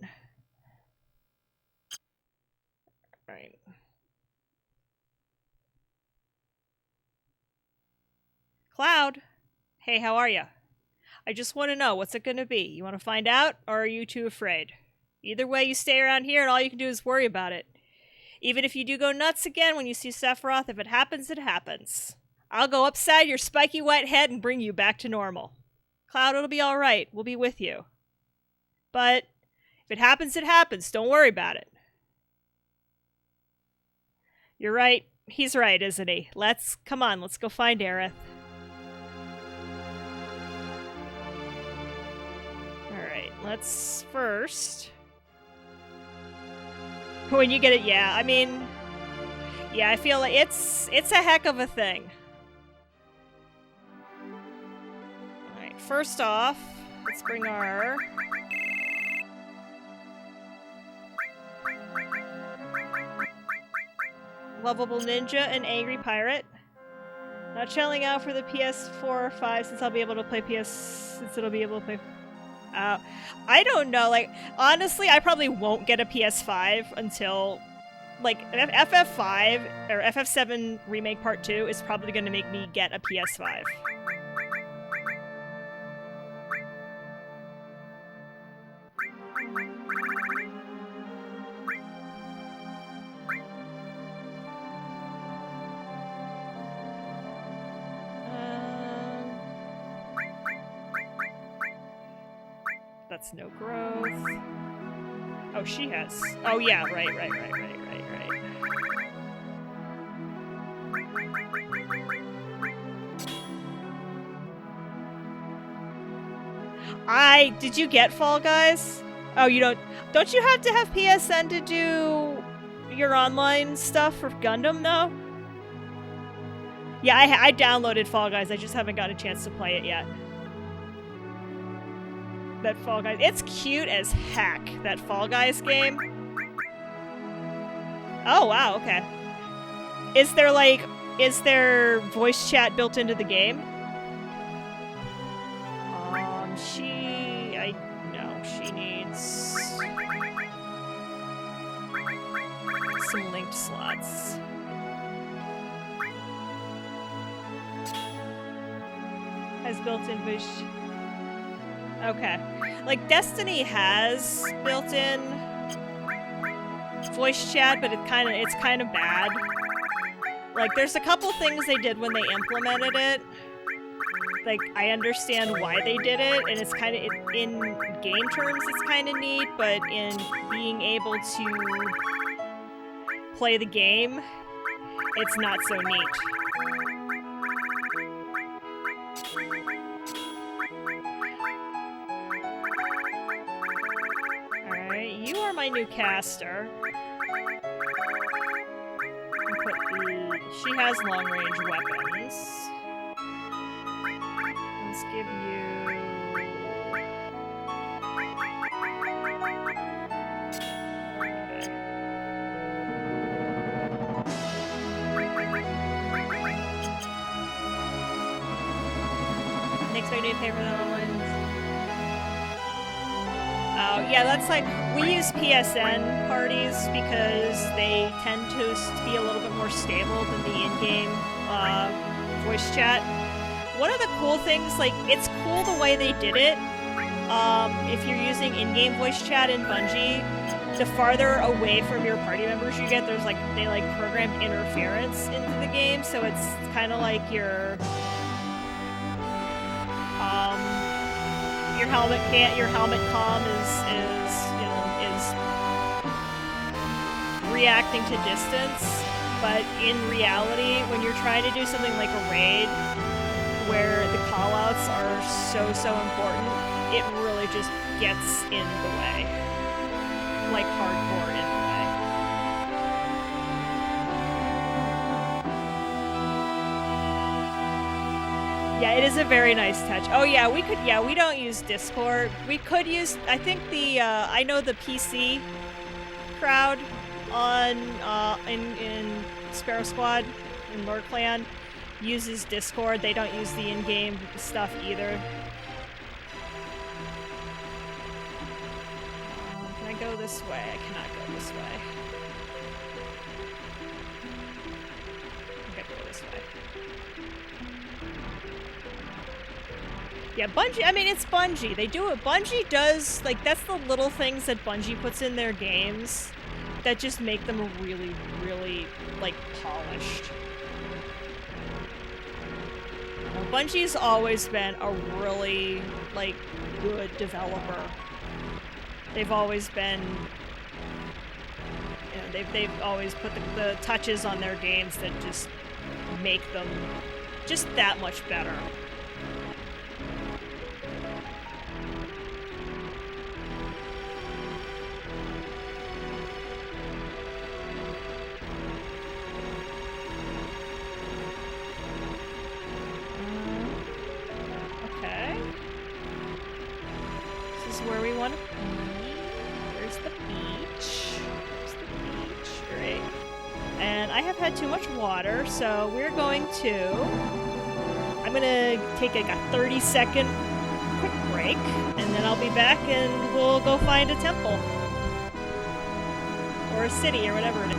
Right. Cloud! Hey, how are you? I just want to know, what's it going to be? You want to find out, or are you too afraid? Either way, you stay around here and all you can do is worry about it. Even if you do go nuts again when you see Sephiroth, if it happens, it happens. I'll go upside your spiky white head and bring you back to normal. Cloud, it'll be alright. We'll be with you. But if it happens, it happens. Don't worry about it. You're right. He's right, isn't he? Come on, let's go find Aerith. Alright, let's first... When you get it, yeah, I mean... Yeah, I feel like it's a heck of a thing. Alright, first off, let's bring our... Lovable Ninja and Angry Pirate. Not shelling out for the PS4 or 5 since I'll be able to play since it'll be able to play... I don't know, like, honestly, I probably won't get a PS5 until, like, FF5, or FF7 Remake Part 2 is probably gonna make me get a PS5. That's no growth. Oh, she has. Oh, yeah, right. Did you get Fall Guys? Oh, you don't you have to have PSN to do your online stuff for Gundam, though? Yeah, I downloaded Fall Guys, I just haven't got a chance to play it yet. That Fall Guys. It's cute as heck, that Fall Guys game. Oh, wow, okay. Is there voice chat built into the game? She needs some linked slots. Has built-in voice. Okay. Like, Destiny has built-in voice chat, but it's kind of bad. Like, there's a couple things they did when they implemented it. Like, I understand why they did it, and it's kind of, in game terms, it's kind of neat, but in being able to play the game, it's not so neat. Alright, you are my new caster. She has long-range weapons. Let's give you... Okay. Next I need to pay for that online. Oh, yeah, that's like... We use PSN parties because they tend to be a little bit more stable than the in-game voice chat. One of the cool things, like, it's cool the way they did it. If you're using in-game voice chat in Bungie, the farther away from your party members you get, they programmed interference into the game, so it's kind of like your helmet comm is reacting to distance, but in reality, when you're trying to do something like a raid, where the callouts are so important, it really just gets in the way. Like, hardcore in the way. Yeah, it is a very nice touch. Oh yeah, we don't use Discord. We could use, I think I know the PC crowd in Sparrow Squad in Lord Clan uses Discord. They don't use the in-game stuff either. Can I go this way? I cannot go this way. I gotta go this way. Yeah, Bungie, I mean, it's Bungie. They do it. Bungie does, like, that's the little things that Bungie puts in their games that just make them really, really, like, polished. Bungie's always been a really, like, good developer. They've always been, you know, they've always put the touches on their games that just make them just that much better. Okay. This is where we want to be. Where's the beach? Where's the beach? Great. And I have had too much water, so we're going to... I'm gonna take like a 30-second quick break, and then I'll be back and we'll go find a temple. Or a city, or whatever it is.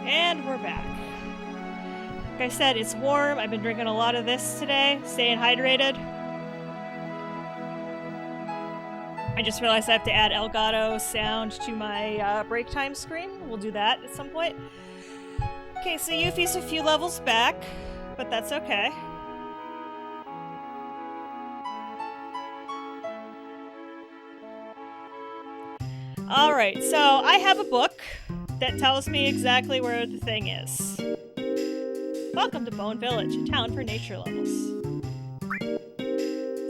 And we're back. Like I said, it's warm. I've been drinking a lot of this today, staying hydrated. I just realized I have to add Elgato sound to my break time screen. We'll do that at some point. Okay, so Yuffie's a few levels back, but that's okay. Alright, so I have a book that tells me exactly where the thing is. Welcome to Bone Village, a town for nature lovers.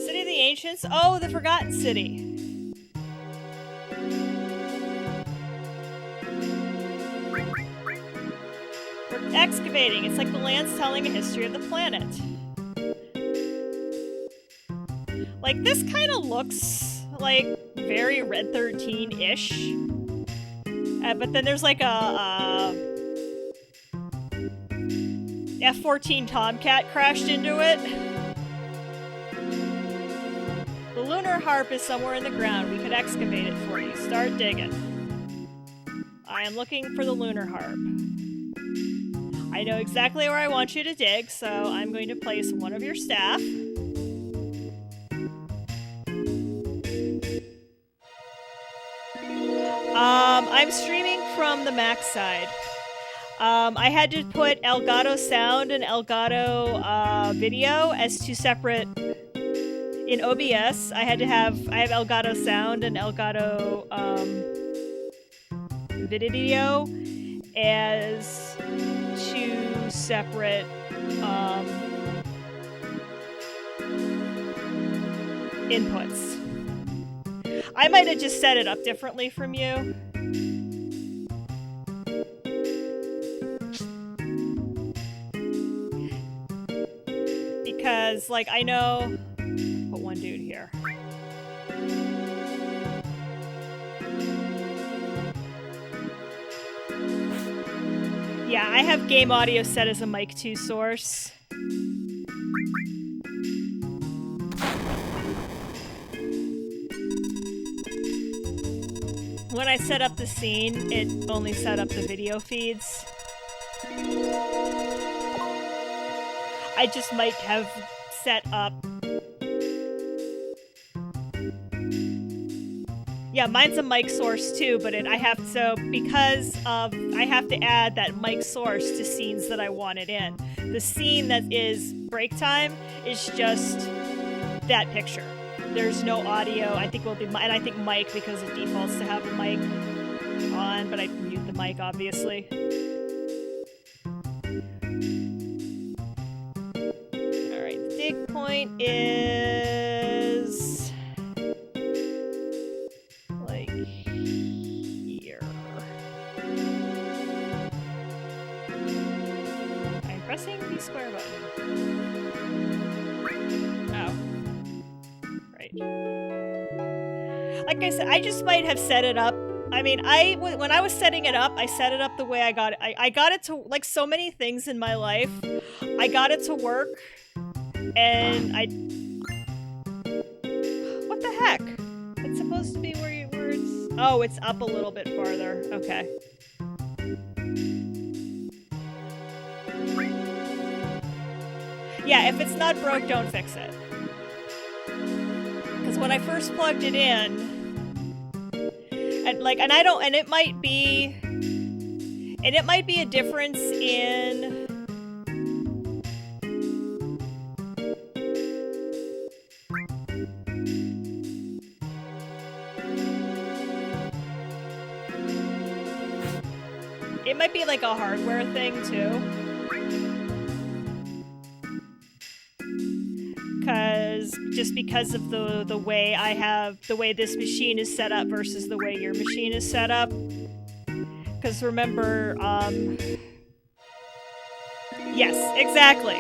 City of the Ancients? Oh, the Forgotten City. We're excavating. It's like the land's telling a history of the planet. Like, this kind of looks like very Red 13-ish. But then there's like a F-14 Tomcat crashed into it. The lunar harp is somewhere in the ground. We could excavate it for you. Start digging. I am looking for the lunar harp. I know exactly where I want you to dig, so I'm going to place one of your staff. I'm streaming from the Mac side. I had to put Elgato sound and Elgato video as two separate. In OBS, I have Elgato sound and Elgato video as two separate inputs. I might have just set it up differently from you. Because, like, I know... Put one dude here. Yeah, I have game audio set as a mic 2 source. When I set up the scene, it only set up the video feeds. I just might have set up... Yeah, mine's a mic source too, but I have to add that mic source to scenes that I want it in. The scene that is break time is just that picture. There's no audio. I think and I think mic because it defaults to have a mic on, but I mute the mic obviously. All right, the dig point is like here. I'm pressing the square button. Oh. Right. Like I said, I just might have set it up. I mean, when I was setting it up, I set it up the way I got it. I got it to, like so many things in my life, I got it to work, and what the heck? It's supposed to be where it's... Oh, it's up a little bit farther. Okay. Yeah, if it's not broke, don't fix it. Because when I first plugged it in, and it might be a difference in it might be like a hardware thing too. Because of the way this machine is set up versus the way your machine is set up. Because remember, yes, exactly.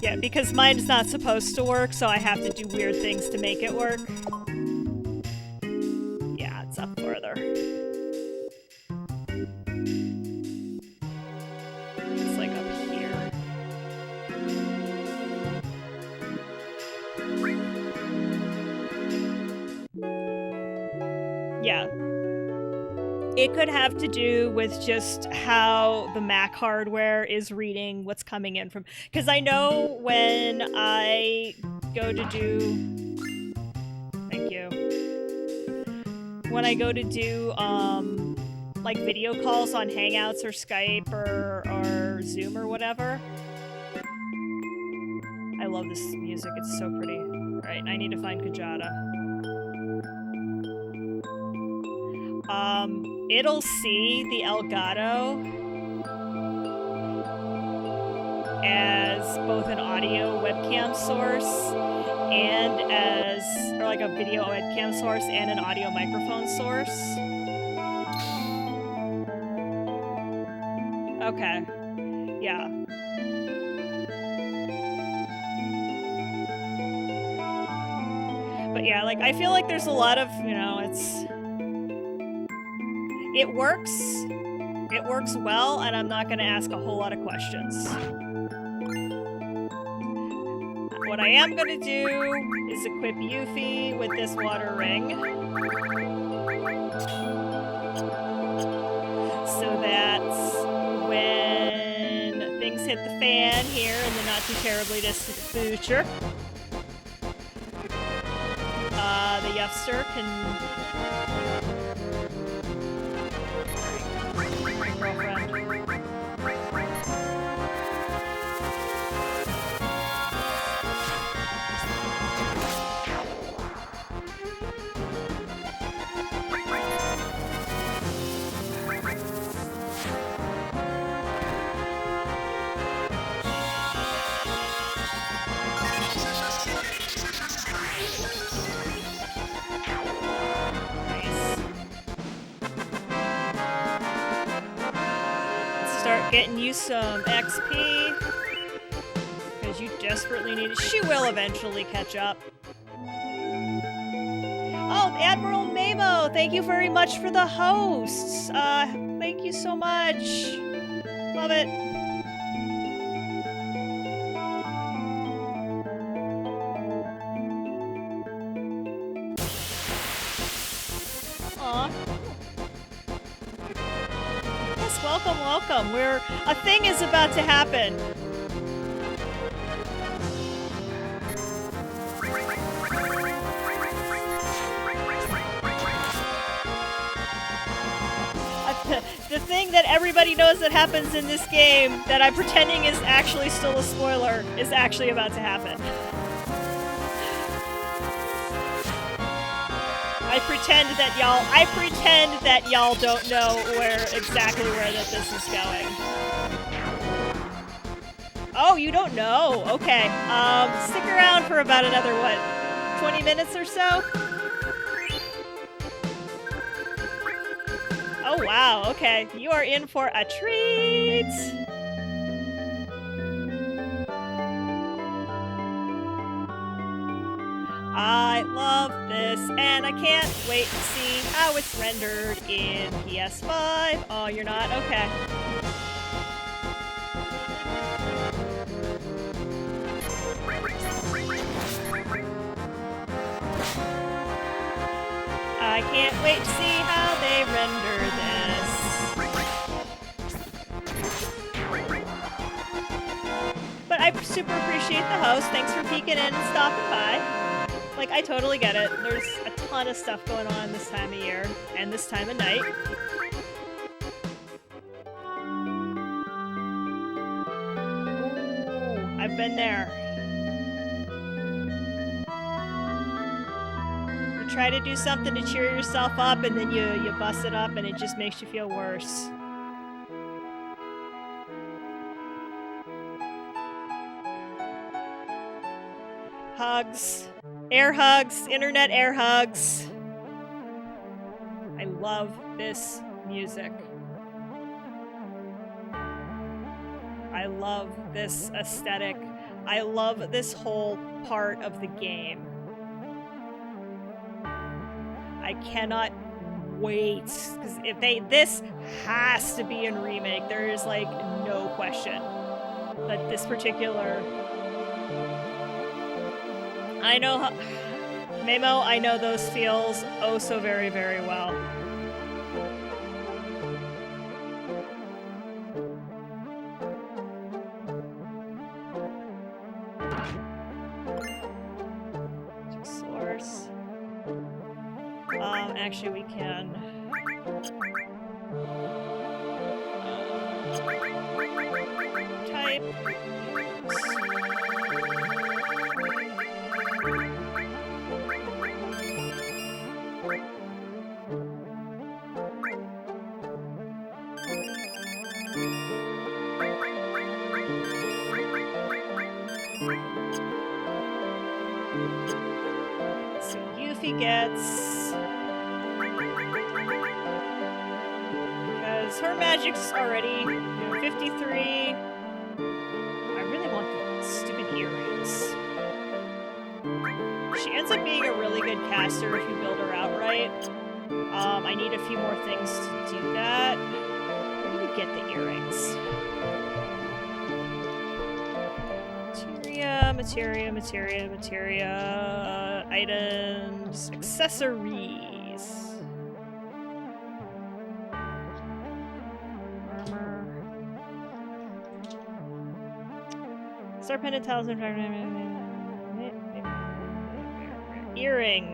Yeah, because mine's not supposed to work, so I have to do weird things to make it work. Yeah, it's up further. It's like up here. Yeah. It could have to do with just how the Mac hardware is reading what's coming in from... Because I know when I go to do... Thank you. When I go to do, like, video calls on Hangouts or Skype or Zoom or whatever. I love this music. It's so pretty. Alright, I need to find Kajada. It'll see the Elgato as both an audio webcam source and or like a video webcam source and an audio microphone source. Okay. Yeah. But yeah, like, I feel like there's a lot of, you know, it works well, and I'm not going to ask a whole lot of questions. What I am going to do is equip Yuffie with this water ring. So that when things hit the fan here in the not too terribly distant future, the Yuffster can... Girlfriend. getting you some XP. Because you desperately need it. She will eventually catch up. Oh, Admiral Mamo, thank you very much for the hosts. Thank you so much. Love it. Aw. Yes, welcome, welcome. A thing is about to happen. The thing that everybody knows that happens in this game that I'm pretending is actually still a spoiler is actually about to happen. I pretend that y'all don't know exactly where that this is going. Oh, you don't know? Okay. Stick around for about another, 20 minutes or so? Oh wow, okay. You are in for a treat! I love this, and I can't wait to see how it's rendered in PS5. Oh, you're not? Okay. I can't wait to see how they render this. But I super appreciate the host. Thanks for peeking in and stopping by. Like, I totally get it. There's a ton of stuff going on this time of year and this time of night. Ooh, I've been there. Try to do something to cheer yourself up and then you bust it up and it just makes you feel worse. Hugs. Air hugs. Internet air hugs. I love this music. I love this aesthetic. I love this whole part of the game. I cannot wait, because this has to be in remake. There is like no question that this particular. I know, Mamo. I know those feels oh so very, very well. Source. Actually, we can. Type. So Yuffie gets. Her magic's already 53. I really want the stupid earrings. She ends up being a really good caster if you build her outright. I need a few more things to do that. Where do we get the earrings? Materia, items, accessories. Serpent talisman. Earring.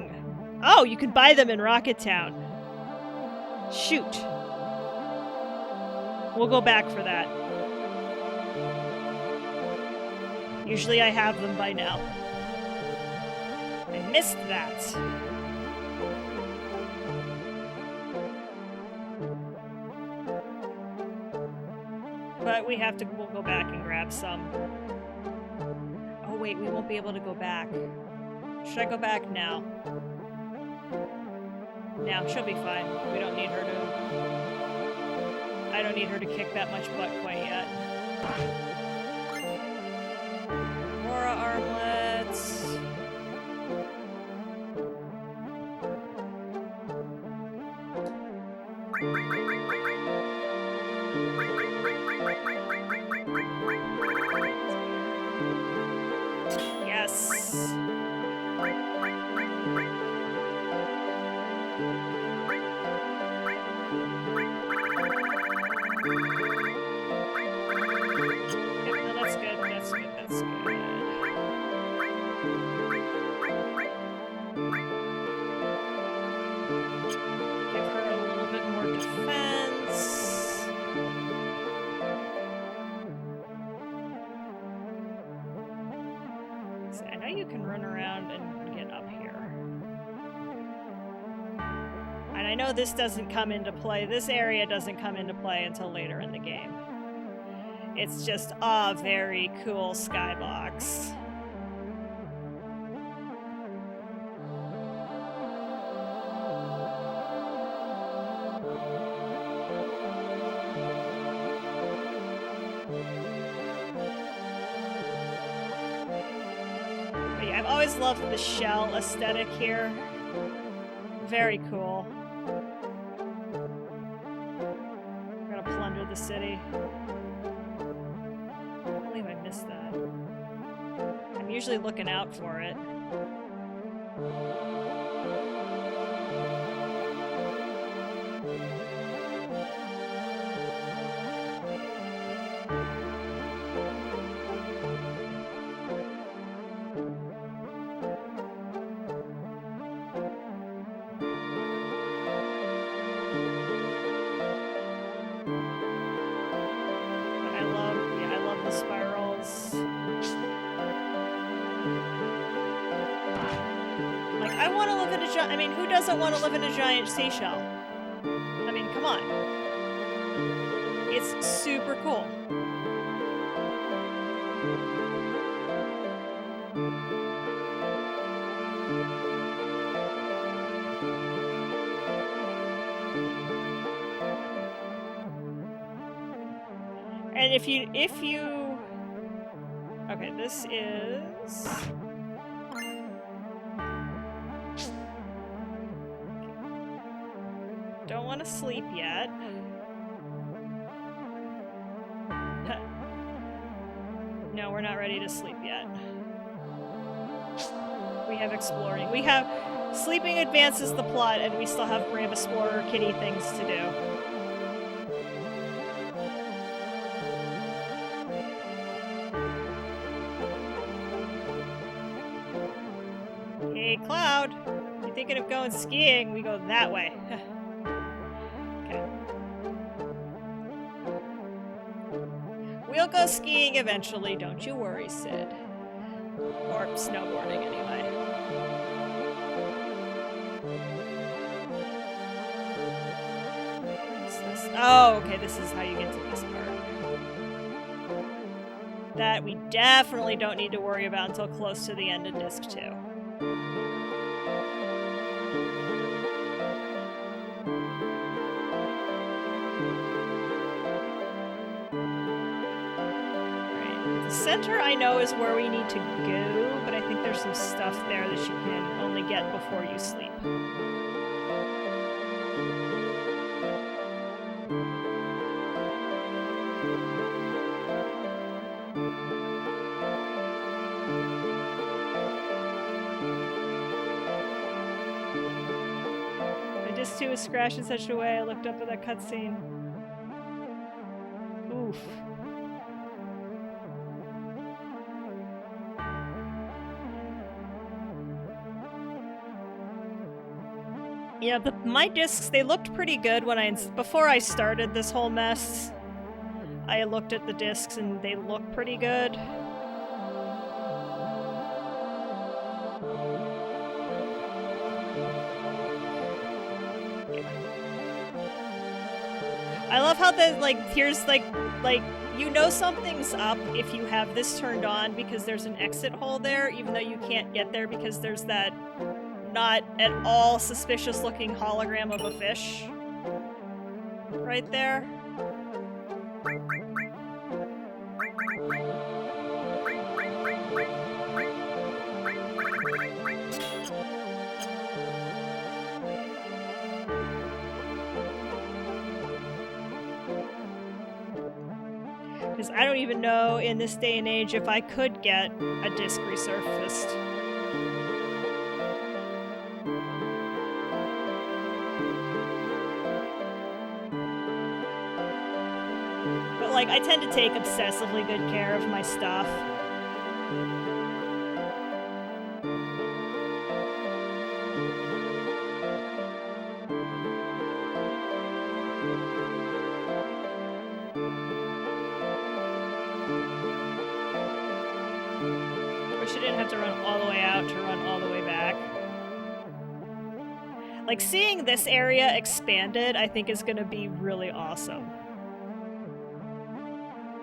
Oh, you can buy them in Rocket Town. Shoot. We'll go back for that. Usually I have them by now. I missed that. But we'll go back and grab some. Oh wait, we won't be able to go back. Should I go back now? Now, she'll be fine. We don't need her to... I don't need her to kick that much butt quite yet. Aura armlets. Yes. I know you can run around and get up here. And I know this doesn't come into play. This area doesn't come into play until later in the game. It's just a very cool skybox. Love the shell aesthetic here. Very cool. We're gonna plunder the city. I can't believe I missed that. I'm usually looking out for it. I mean, who doesn't want to live in a giant seashell? I mean, come on. It's super cool. And if you okay, this is don't want to sleep yet. No, we're not ready to sleep yet. We have exploring. We have sleeping advances the plot, and we still have brave explorer kitty things to do. Hey, Cloud. You thinking of going skiing? We go that way. We'll go skiing eventually, don't you worry, Sid. Or snowboarding, anyway. What's this? Oh, okay, this is how you get to this part. That we definitely don't need to worry about until close to the end of Disc 2. Center, I know, is where we need to go, but I think there's some stuff there that you can only get before you sleep. My disc 2 was scratched in such a way I looked up at that cutscene. Oof. Yeah, my discs, they looked pretty good when before I started this whole mess. I looked at the discs and they look pretty good. I love how here's you know something's up if you have this turned on because there's an exit hole there, even though you can't get there because there's that not at all suspicious looking hologram of a fish right there. Because I don't even know in this day and age if I could get a disc resurfaced. But like, I tend to take obsessively good care of my stuff. Wish I didn't have to run all the way out to run all the way back. Like, seeing this area expanded, I think is gonna be really awesome.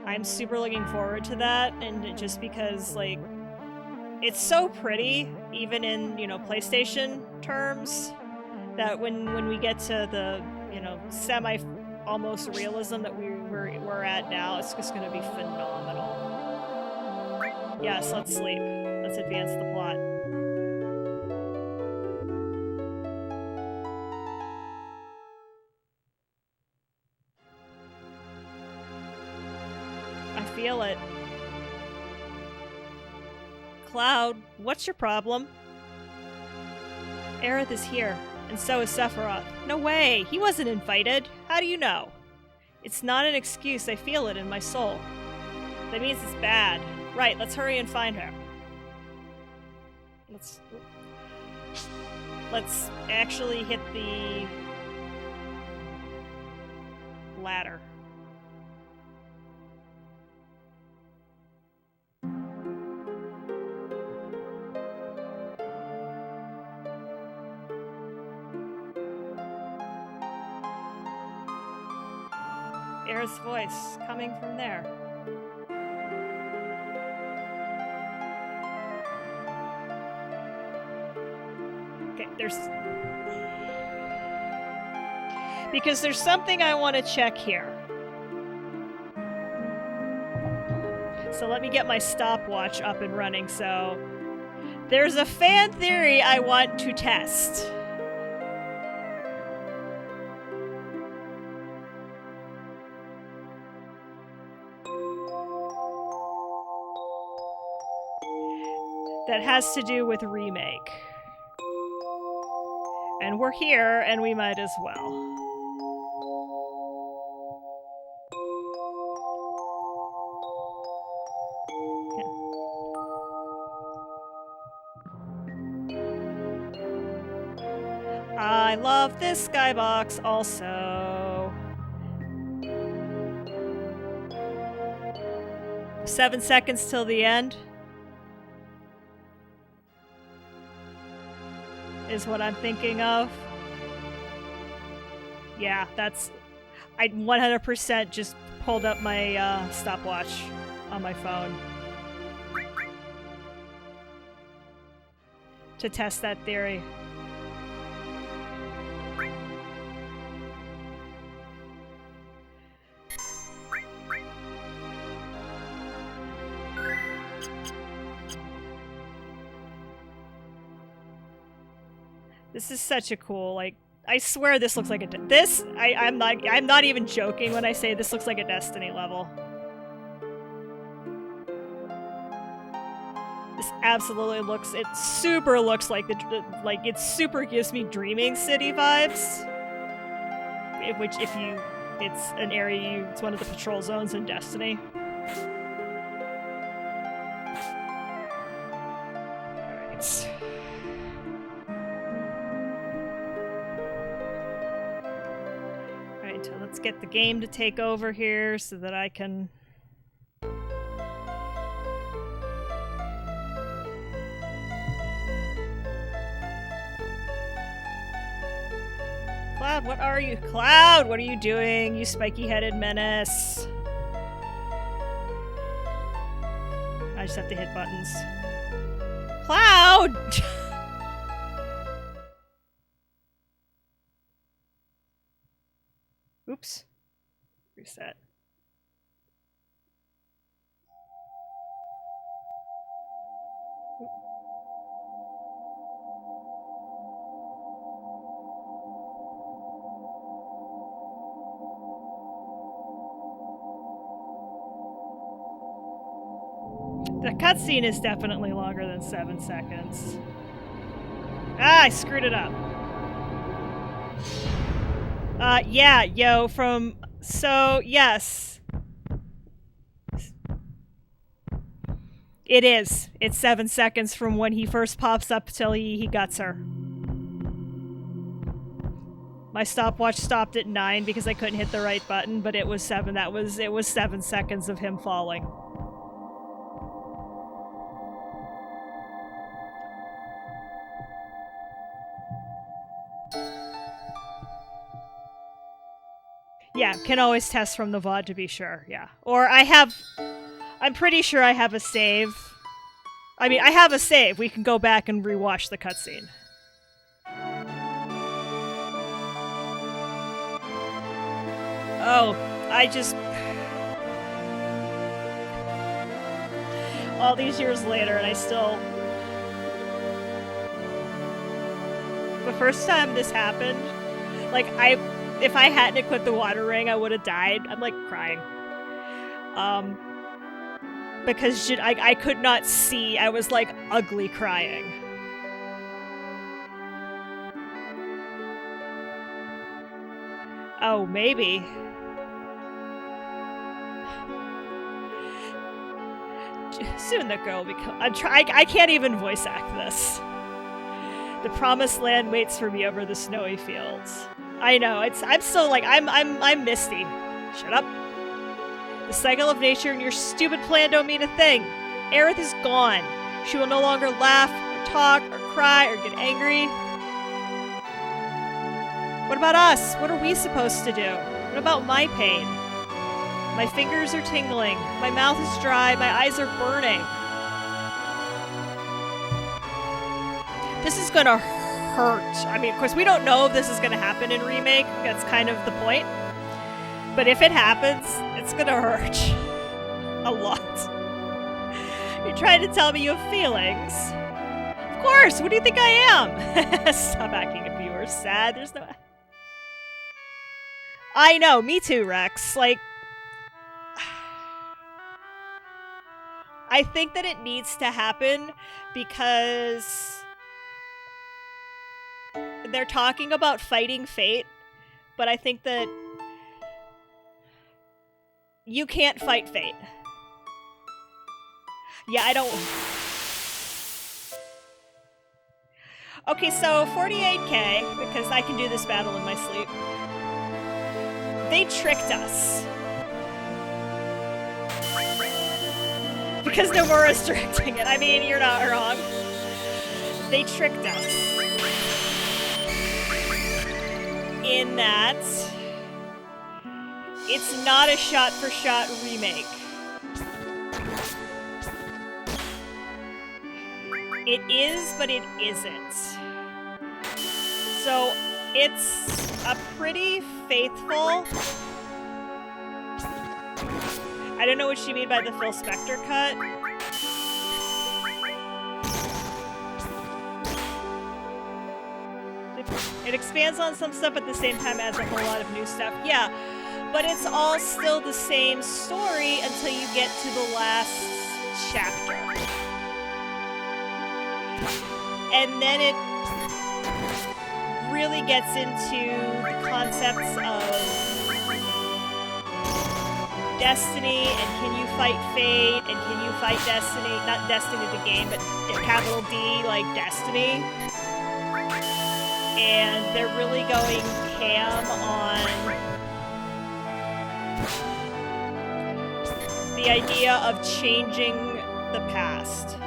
I'm super looking forward to that, and just because, like, it's so pretty, even in, you know, PlayStation terms, that when we get to the, you know, semi-almost realism that we're at now, it's just gonna be phenomenal. Yes, let's sleep. Let's advance the plot. I feel it. Cloud, what's your problem? Aerith is here, and so is Sephiroth. No way! He wasn't invited! How do you know? It's not an excuse, I feel it in my soul. That means it's bad. Right, let's hurry and find her. Let's actually hit the ladder. Aerith's voice coming from there. Okay, because there's something I want to check here. So let me get my stopwatch up and running. So there's a fan theory I want to test. That has to do with remake. And we're here, and we might as well. I love this skybox also. 7 seconds till the end is what I'm thinking of. Yeah, that's... I 100% just pulled up my stopwatch on my phone to test that theory. This is such a cool, like, I swear this looks like a I'm not even joking when I say this looks like a Destiny level. This absolutely looks, it super looks like it super gives me Dreaming City vibes. Which it's an area it's one of the patrol zones in Destiny. Alright. Alright, so let's get the game to take over here so that I can... Cloud, what are you? Cloud, what are you doing, you spiky-headed menace? I just have to hit buttons. Cloud! Oops. Reset. The cutscene is definitely longer than 7 seconds. Ah, I screwed it up. Yeah, yo, from... So, yes. It is. It's 7 seconds from when he first pops up till he guts her. My stopwatch stopped at 9 because I couldn't hit the right button, but it was 7. It was 7 seconds of him falling. Yeah, can always test from the VOD to be sure, yeah. Or I'm pretty sure I have a save. I mean, I have a save. We can go back and rewatch the cutscene. Oh, I just... All these years later, and I still... The first time this happened, like, if I hadn't equipped the water ring, I would have died. I'm, like, crying. Because I could not see. I was, like, ugly crying. Oh, maybe. Soon the girl will become... I can't even voice act this. The promised land waits for me over the snowy fields. I know, I'm still like, I'm misty. Shut up. The cycle of nature and your stupid plan don't mean a thing. Aerith is gone. She will no longer laugh, or talk, or cry, or get angry. What about us? What are we supposed to do? What about my pain? My fingers are tingling. My mouth is dry. My eyes are burning. This is gonna hurt. I mean, of course, we don't know if this is gonna happen in Remake. That's kind of the point. But if it happens, it's gonna hurt. A lot. You're trying to tell me you have feelings. Of course, what do you think I am? Stop acting if you were sad. There's no... I know, me too, Rex. Like... I think that it needs to happen because... They're talking about fighting fate, but I think that you can't fight fate. Yeah, I don't... Okay, so 48k, because I can do this battle in my sleep. They tricked us. Because Nomura's directing it. I mean, you're not wrong. They tricked us. In that it's not a shot-for-shot remake. It is, but it isn't. So it's a pretty faithful... I don't know what you mean by the Phil Spector cut. It expands on some stuff at the same time as a whole lot of new stuff. Yeah, but it's all still the same story until you get to the last chapter. And then it really gets into the concepts of destiny and can you fight fate and can you fight destiny. Not destiny the game, but capital D, like destiny. And they're really going ham on the idea of changing the past.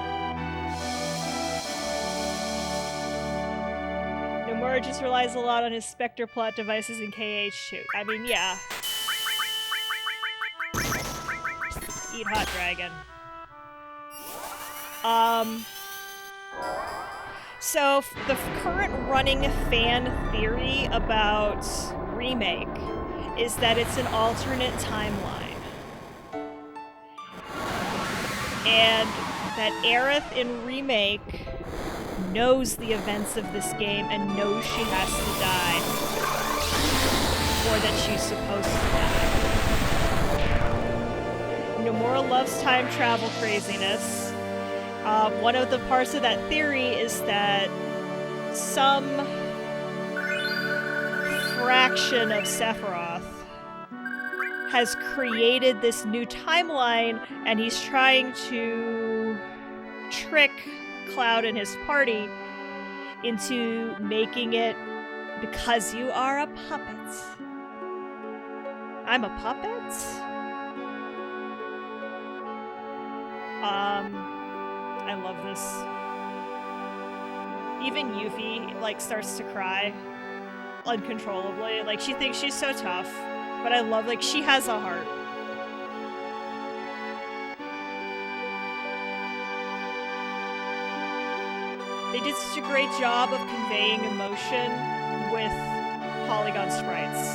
Nomura just relies a lot on his Spectre plot devices in KH2. I mean, yeah. Eat hot dragon. So, the current running fan theory about Remake is that it's an alternate timeline. And that Aerith in Remake knows the events of this game and knows she has to die. Or that she's supposed to die. Nomura loves time travel craziness. One of the parts of that theory is that some fraction of Sephiroth has created this new timeline, and he's trying to trick Cloud and his party into making it because you are a puppet. I'm a puppet? I love this. Even Yuffie, like, starts to cry uncontrollably. Like, she thinks she's so tough, but I love, like, she has a heart. They did such a great job of conveying emotion with polygon sprites.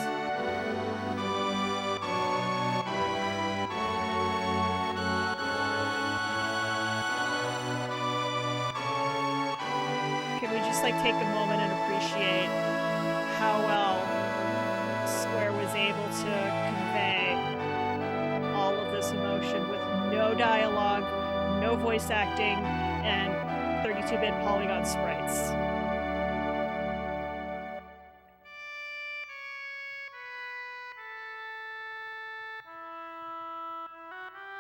Can we just like take a moment and appreciate how well Square was able to convey all of this emotion with no dialogue, no voice acting, and 32-bit polygon sprites.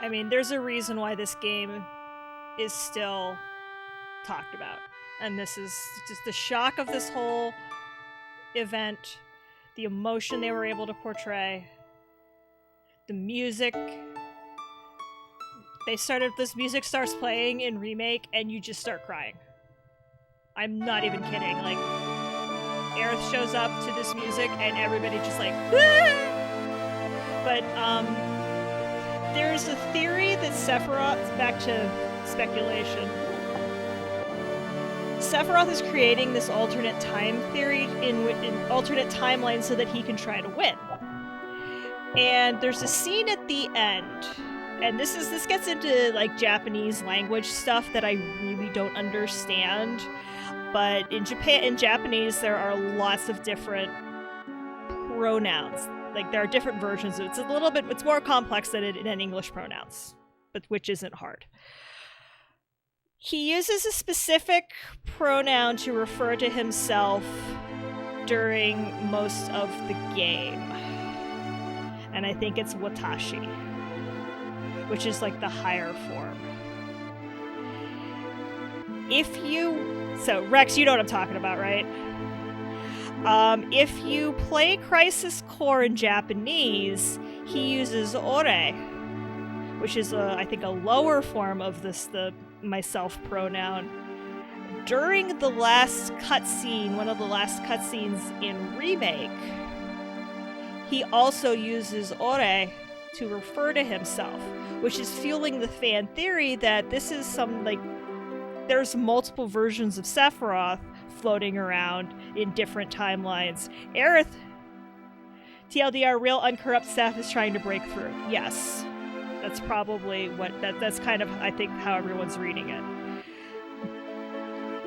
I mean, there's a reason why this game is still talked about. And this is just the shock of this whole event, the emotion they were able to portray, the music. This music starts playing in Remake, and you just start crying. I'm not even kidding. Like, Aerith shows up to this music, and everybody just like, ah! But, there's a theory that Sephiroth, back to speculation, Sephiroth is creating this alternate time theory in alternate timeline so that he can try to win. And there's a scene at the end, and this gets into like Japanese language stuff that I really don't understand. But in Japanese, there are lots of different pronouns. Like, there are different versions. It's more complex than English pronouns, but which isn't hard. He uses a specific pronoun to refer to himself during most of the game. And I think it's watashi, which is like the higher form. So Rex, you know what I'm talking about, right? If you play Crisis Core in Japanese, he uses ore, which is I think a lower form of the myself pronoun. During the last cutscene, one of the last cutscenes in Remake, he also uses ore to refer to himself, which is fueling the fan theory that this is there's multiple versions of Sephiroth floating around in different timelines. Aerith, TLDR, real uncorrupt Seth is trying to break through. Yes. That's probably that's kind of, I think, how everyone's reading it.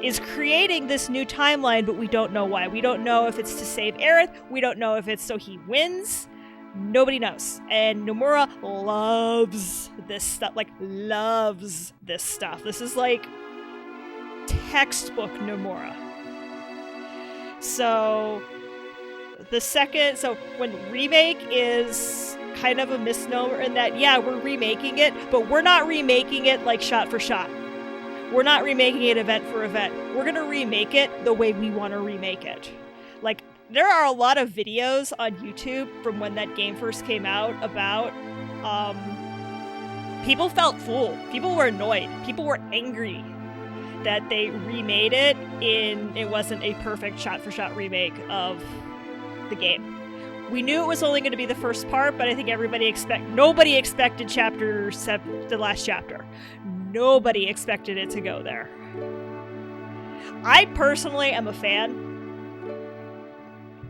Is creating this new timeline, but we don't know why. We don't know if it's to save Aerith. We don't know if it's so he wins. Nobody knows. And Nomura loves this stuff. Loves this stuff. This is like textbook Nomura. So when Remake is kind of a misnomer in that, yeah, we're remaking it, but we're not remaking it like shot for shot. We're not remaking it event for event. We're going to remake it the way we want to remake it. Like, there are a lot of videos on YouTube from when that game first came out about, people felt fooled. People were annoyed. People were angry that they remade it it wasn't a perfect shot-for-shot remake of the game. We knew it was only going to be the first part, but I think nobody expected Chapter 7, the last chapter. Nobody expected it to go there. I personally am a fan.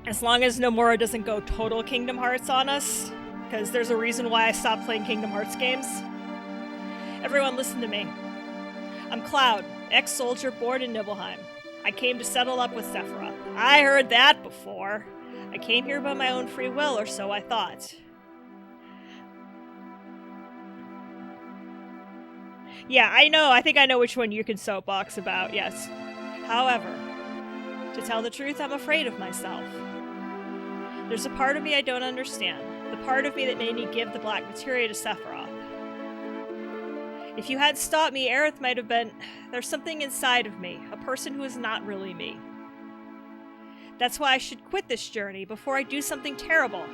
As long as Nomura doesn't go total Kingdom Hearts on us, because there's a reason why I stopped playing Kingdom Hearts games. Everyone listen to me. I'm Cloud, ex-soldier born in Nibelheim. I came to settle up with Sephiroth. I heard that before. I came here by my own free will, or so I thought. Yeah, I know. I think I know which one you can soapbox about, yes. However, to tell the truth, I'm afraid of myself. There's a part of me I don't understand. The part of me that made me give the black materia to Sephiroth. If you had stopped me, Aerith might have been... There's something inside of me, a person who is not really me. That's why I should quit this journey before I do something terrible.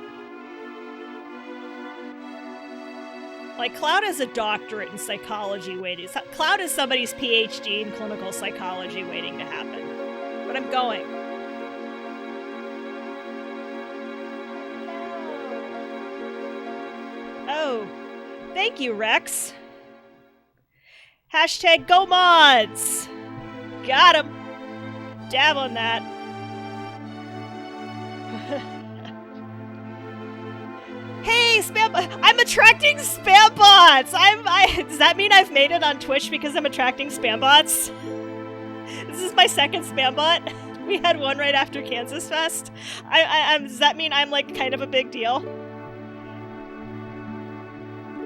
Like, Cloud has a doctorate in psychology waiting. Cloud is somebody's PhD in clinical psychology waiting to happen. But I'm going. Oh, thank you, Rex. Hashtag GoMods! Got him! Dab on that. Hey, spam! I'm attracting spam bots! Does that mean I've made it on Twitch because I'm attracting spam bots? This is my second spam bot. We had one right after Kansas Fest. Does that mean I'm like kind of a big deal?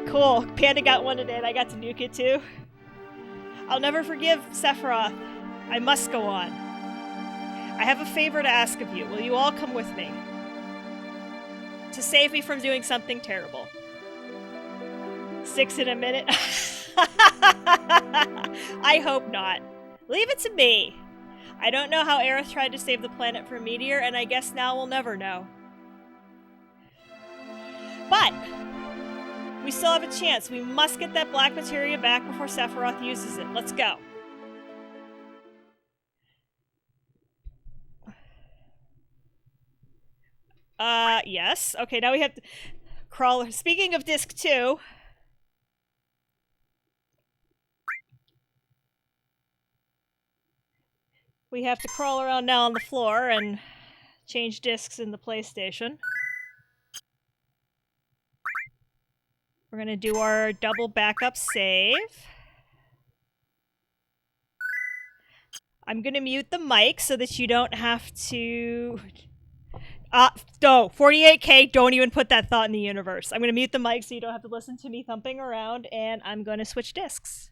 Cool. Panda got one today and I got to nuke it too. I'll never forgive Sephiroth. I must go on. I have a favor to ask of you. Will you all come with me? To save me from doing something terrible. 6 in a minute. I hope not. Leave it to me. I don't know how Aerith tried to save the planet from Meteor, and I guess now we'll never know. But we still have a chance. We must get that black materia back before Sephiroth uses it. Let's go. Yes. Okay, now we have to crawl. Speaking of disc 2. We have to crawl around now on the floor and change discs in the PlayStation. We're gonna do our double backup save. I'm gonna mute the mic so that you don't have to... No, 48K, don't even put that thought in the universe. I'm gonna mute the mic so you don't have to listen to me thumping around, and I'm gonna switch discs.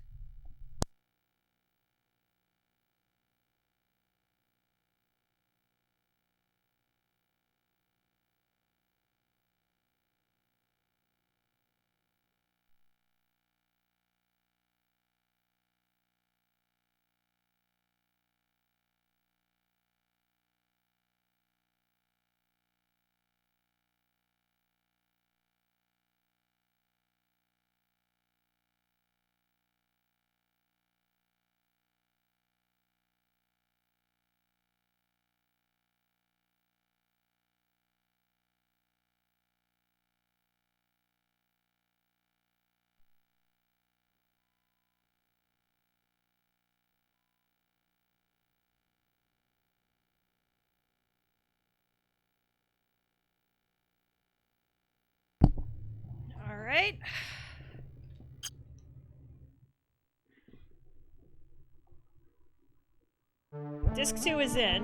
Alright. Disc 2 is in.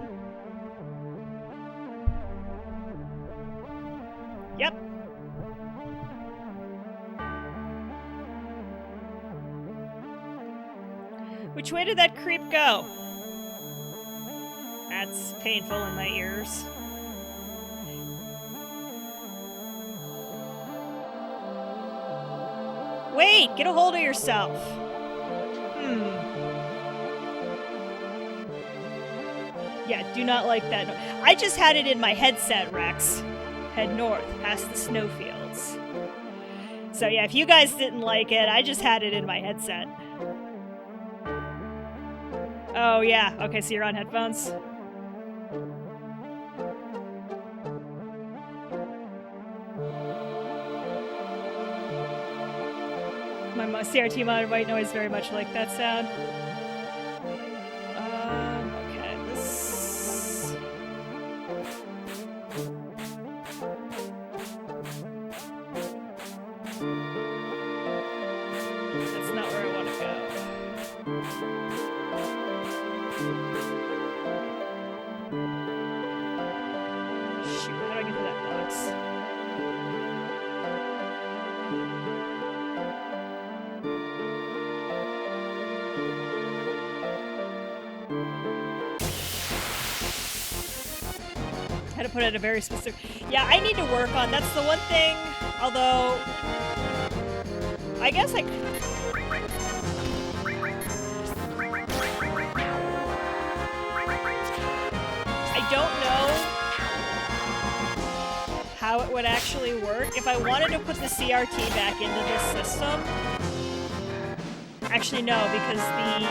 Yep. Which way did that creep go? That's painful in my ears. Wait! Get a hold of yourself! Yeah, do not like that. I just had it in my headset, Rex. Head north, past the snowfields. So yeah, if you guys didn't like it, I just had it in my headset. Oh yeah, okay, so you're on headphones? My CRT monitor white noise very much like that sound. Okay, this... That's not where I want to go. Shoot, how do I get to that box? Had to put it a very specific... Yeah, I need to work on... That's the one thing, although... I guess I... I don't know how it would actually work. If I wanted to put the CRT back into this system... Actually, no, because the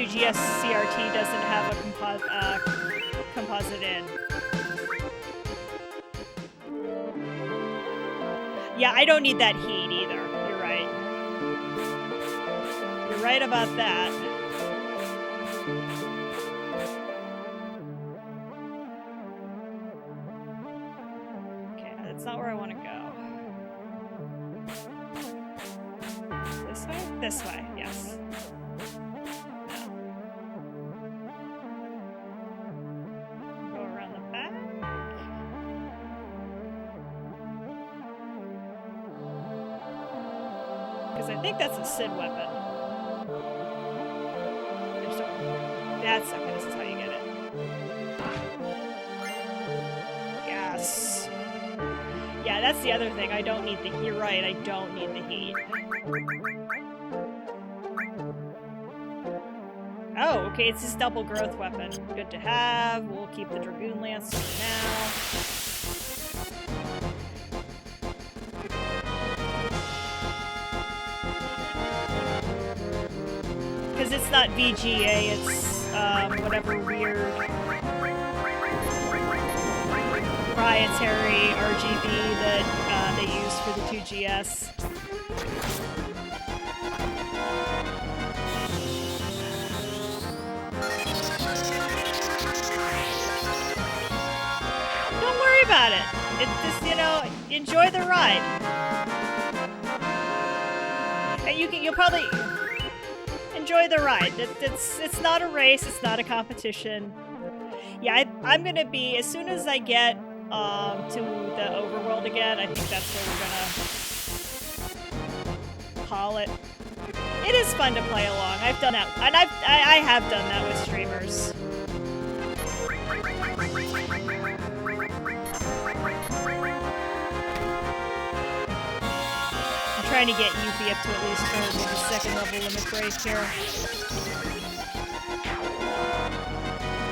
2GS CRT doesn't have a composite in. Yeah, I don't need that heat either. You're right. You're right about that. Okay, that's not where I want to go. This way? This way, yes. Go around the back. Because I think that's a Sid weapon. That's okay, this is how you get it. Yes. Yeah, that's the other thing. I don't need the heat. You're right, I don't need the heat. Oh, okay, it's his double growth weapon. Good to have. We'll keep the Dragoon Lance for now. Because it's not VGA, it's whatever weird proprietary RGB that they use for the 2GS. Don't worry about it. It's just, you know, enjoy the ride. And you'll probably enjoy the ride. It's not a race. It's not a competition. Yeah, I'm gonna be, as soon as I get to the overworld again, I think that's where we're gonna call it. It is fun to play along. I've done that, and I have done that with streamers. I'm trying to get Yuffie up to at least the second level limit break here.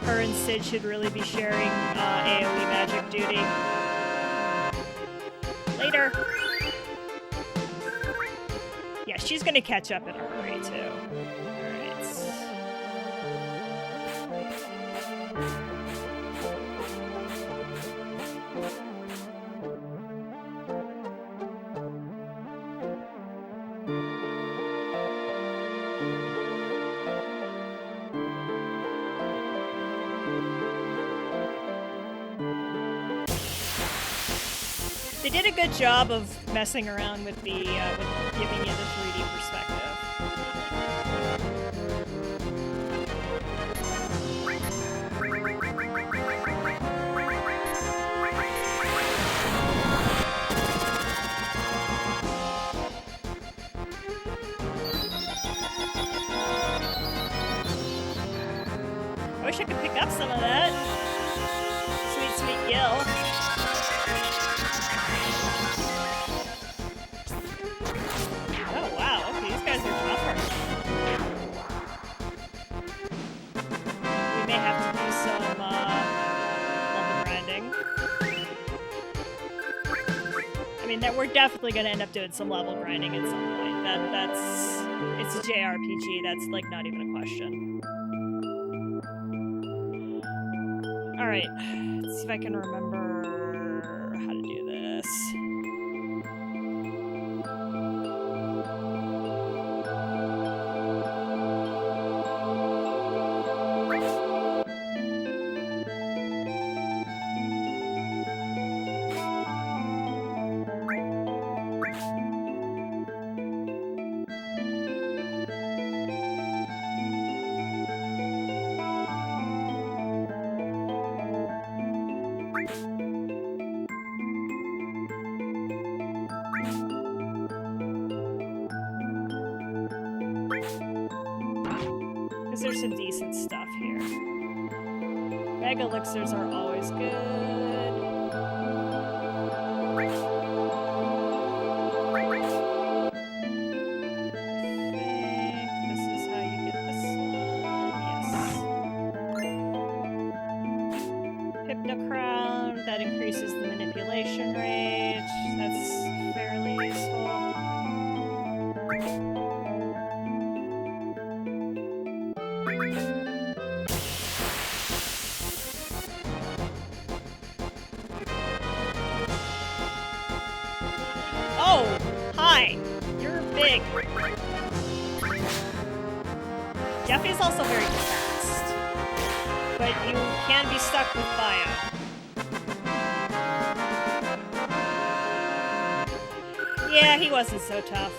Her and Sid should really be sharing AoE magic duty. Later. Yeah, she's gonna catch up in a hurry too. Alright. They did a good job of messing around with the, with giving you the 3D perspective. I wish I could pick up some of that. Sweet, sweet Gil. That we're definitely gonna end up doing some level grinding at some point. It's a JRPG, that's like not even a question. Alright, let's see if I can remember how to do this. There's some decent stuff here. Mega elixirs are always good. Oh, hi. You're big. Jeffy's also very fast, but you can be stuck with bio. Yeah, he wasn't so tough.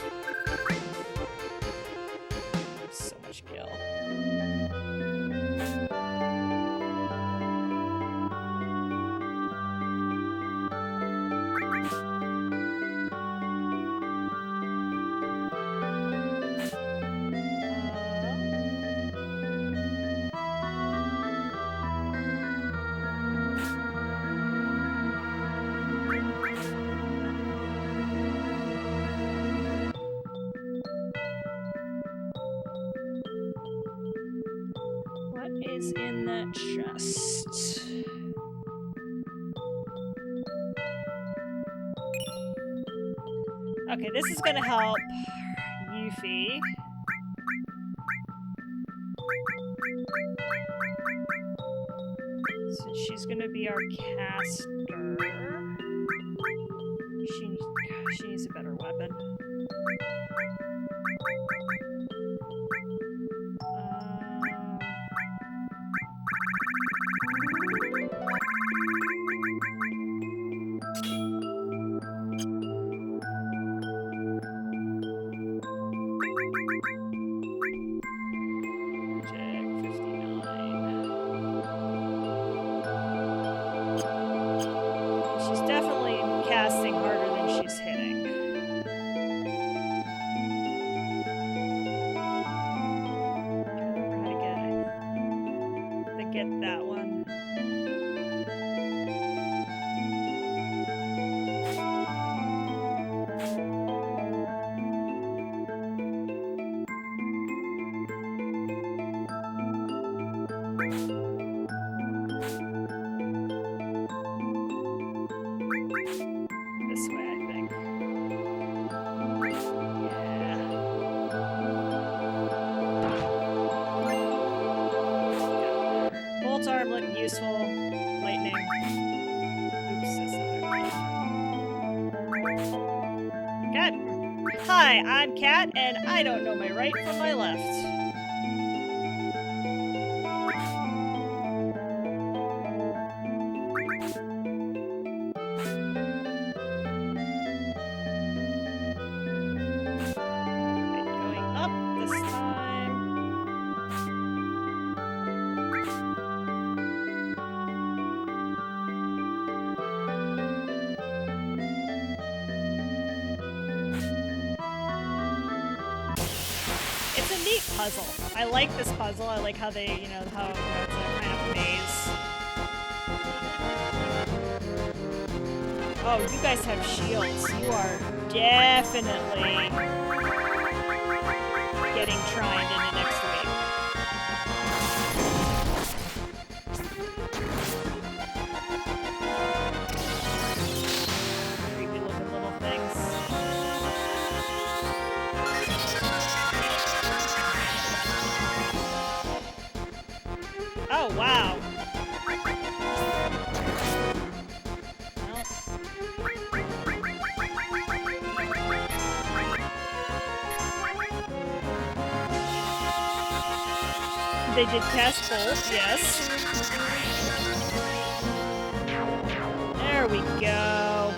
So much kill. What is in that chest? Okay, this is gonna help Yuffie. So she's gonna be our caster. She needs a better weapon. She's definitely casting harder than she's hitting. I can't remember how to get that one. This way, I think. Yeah. Bolt armlet, useful. Lightning. Oops, that's not right. Cat. Hi, I'm Cat, and I don't know my right from my left. It's a neat puzzle. I like this puzzle. I like how they, how it's a kind of maze. Oh, you guys have shields. You are definitely getting trined into next week. Creepy looking little things. Oh, wow. They did cast bolt, yes. There we go.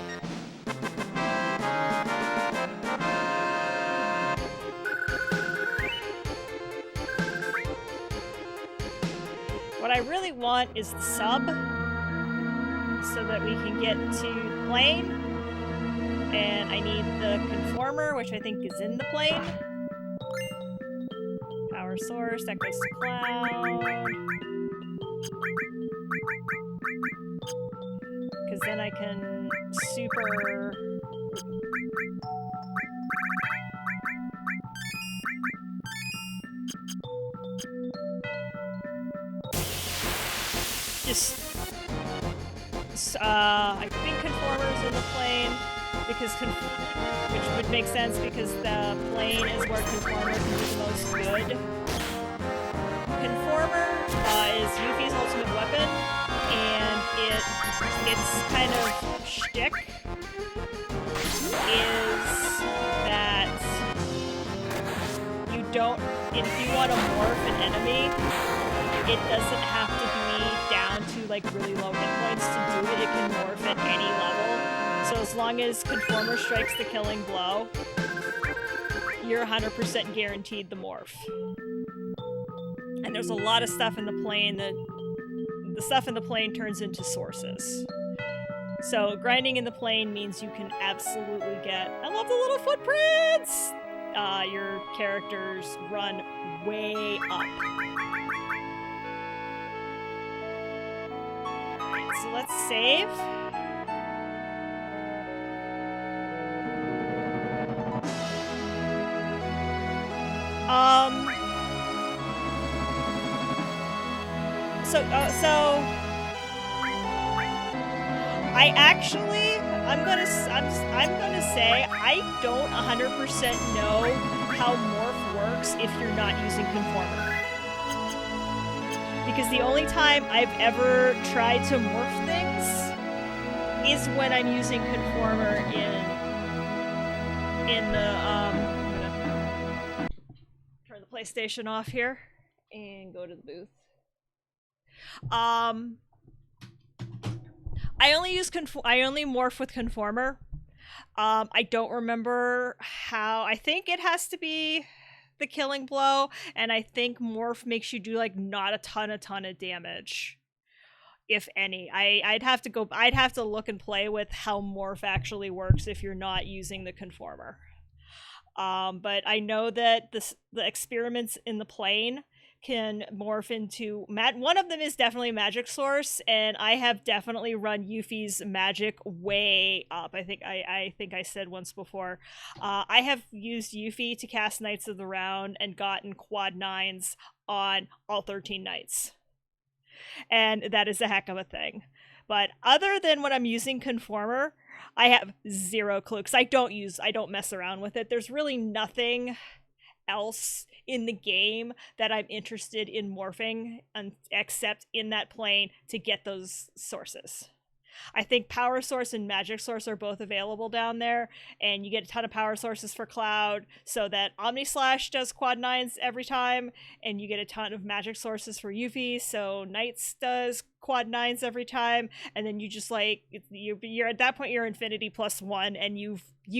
What I really want is the sub, so that we can get to plane. And I need the conformer, which I think is in the plane. Power source, that goes to cloud. Because then I can super... I think conformer's in the plane, because which would make sense because the plane is where conformer can do the most good. it's Yuffie's ultimate weapon, and its kind of shtick is that you don't, if you want to morph an enemy, it doesn't have to be down to like really low hit points to do it. It can morph at any level. So as long as Conformer strikes the killing blow, you're 100% guaranteed the morph. And there's a lot of stuff in the plane that the stuff in the plane turns into sources. So grinding in the plane means you can absolutely get, I love the little footprints! Your characters run way up. Alright, so let's save. So I actually, I'm gonna say I don't 100% know how morph works if you're not using Conformer. Because the only time I've ever tried to morph things is when I'm using Conformer in the I'm gonna turn the PlayStation off here and go to the booth. I only morph with Conformer. I don't remember how. I think it has to be the killing blow, and I think morph makes you do like not a ton of damage, if any. I'd have to look and play with how morph actually works if you're not using the Conformer. But I know that the experiments in the plane can morph into one of them is definitely magic source, and I have definitely run Yuffie's magic way up. I think I said once before, I have used Yuffie to cast Knights of the Round and gotten quad 9s on all 13 knights, and that is a heck of a thing. But other than when I'm using Conformer, I have zero clue, because I don't mess around with it. There's really nothing else in the game that I'm interested in morphing except in that plane to get those sources. I think Power Source and Magic Source are both available down there, and you get a ton of power sources for Cloud, so that Omni Slash does quad 9s every time, and you get a ton of magic sources for Yuffie, so Knights does quad 9s every time, and then you just like, you're at that point you're Infinity +1, and you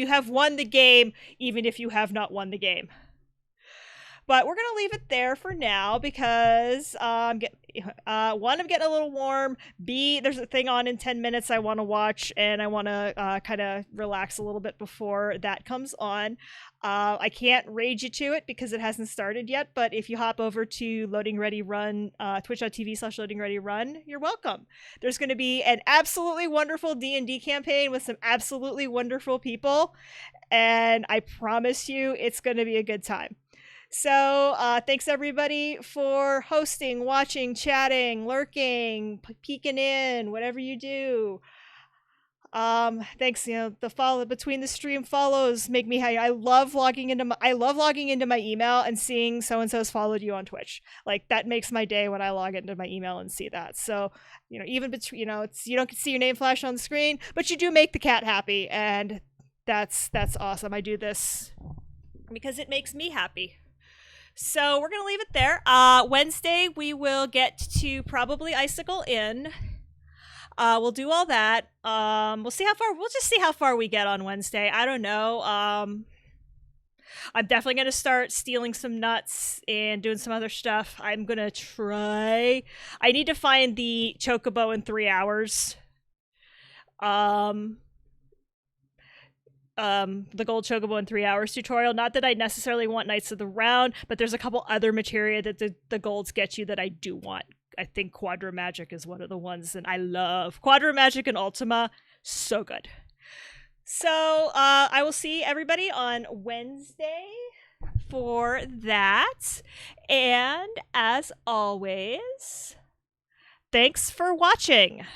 have won the game even if you have not won the game. But we're gonna leave it there for now because one, I'm getting a little warm. B, there's a thing on in 10 minutes I want to watch, and I want to kind of relax a little bit before that comes on. I can't rage you to it because it hasn't started yet, but if you hop over to Loading Ready Run, twitch.tv/Loading Ready Run, you're welcome. There's going to be an absolutely wonderful D&D campaign with some absolutely wonderful people, and I promise you it's going to be a good time. So thanks everybody for hosting, watching, chatting, lurking, peeking in, whatever you do. Thanks. The follow between the stream follows make me happy. I love logging into my email and seeing so and so's followed you on Twitch. Like that makes my day when I log into my email and see that. So even between it's, you don't see your name flash on the screen, but you do make the cat happy, and that's awesome. I do this because it makes me happy. So we're going to leave it there. Wednesday, we will get to probably Icicle Inn. We'll do all that. We'll just see how far we get on Wednesday. I don't know. I'm definitely going to start stealing some nuts and doing some other stuff. I'm going to try. I need to find the Chocobo in 3 hours. The gold chocobo in 3 hours tutorial. Not that I necessarily want Knights of the Round, but there's a couple other materia that the golds get you that I do want. I think Quadra Magic is one of the ones that I love. Quadra Magic and Ultima, so good. So I will see everybody on Wednesday for that. And as always, thanks for watching.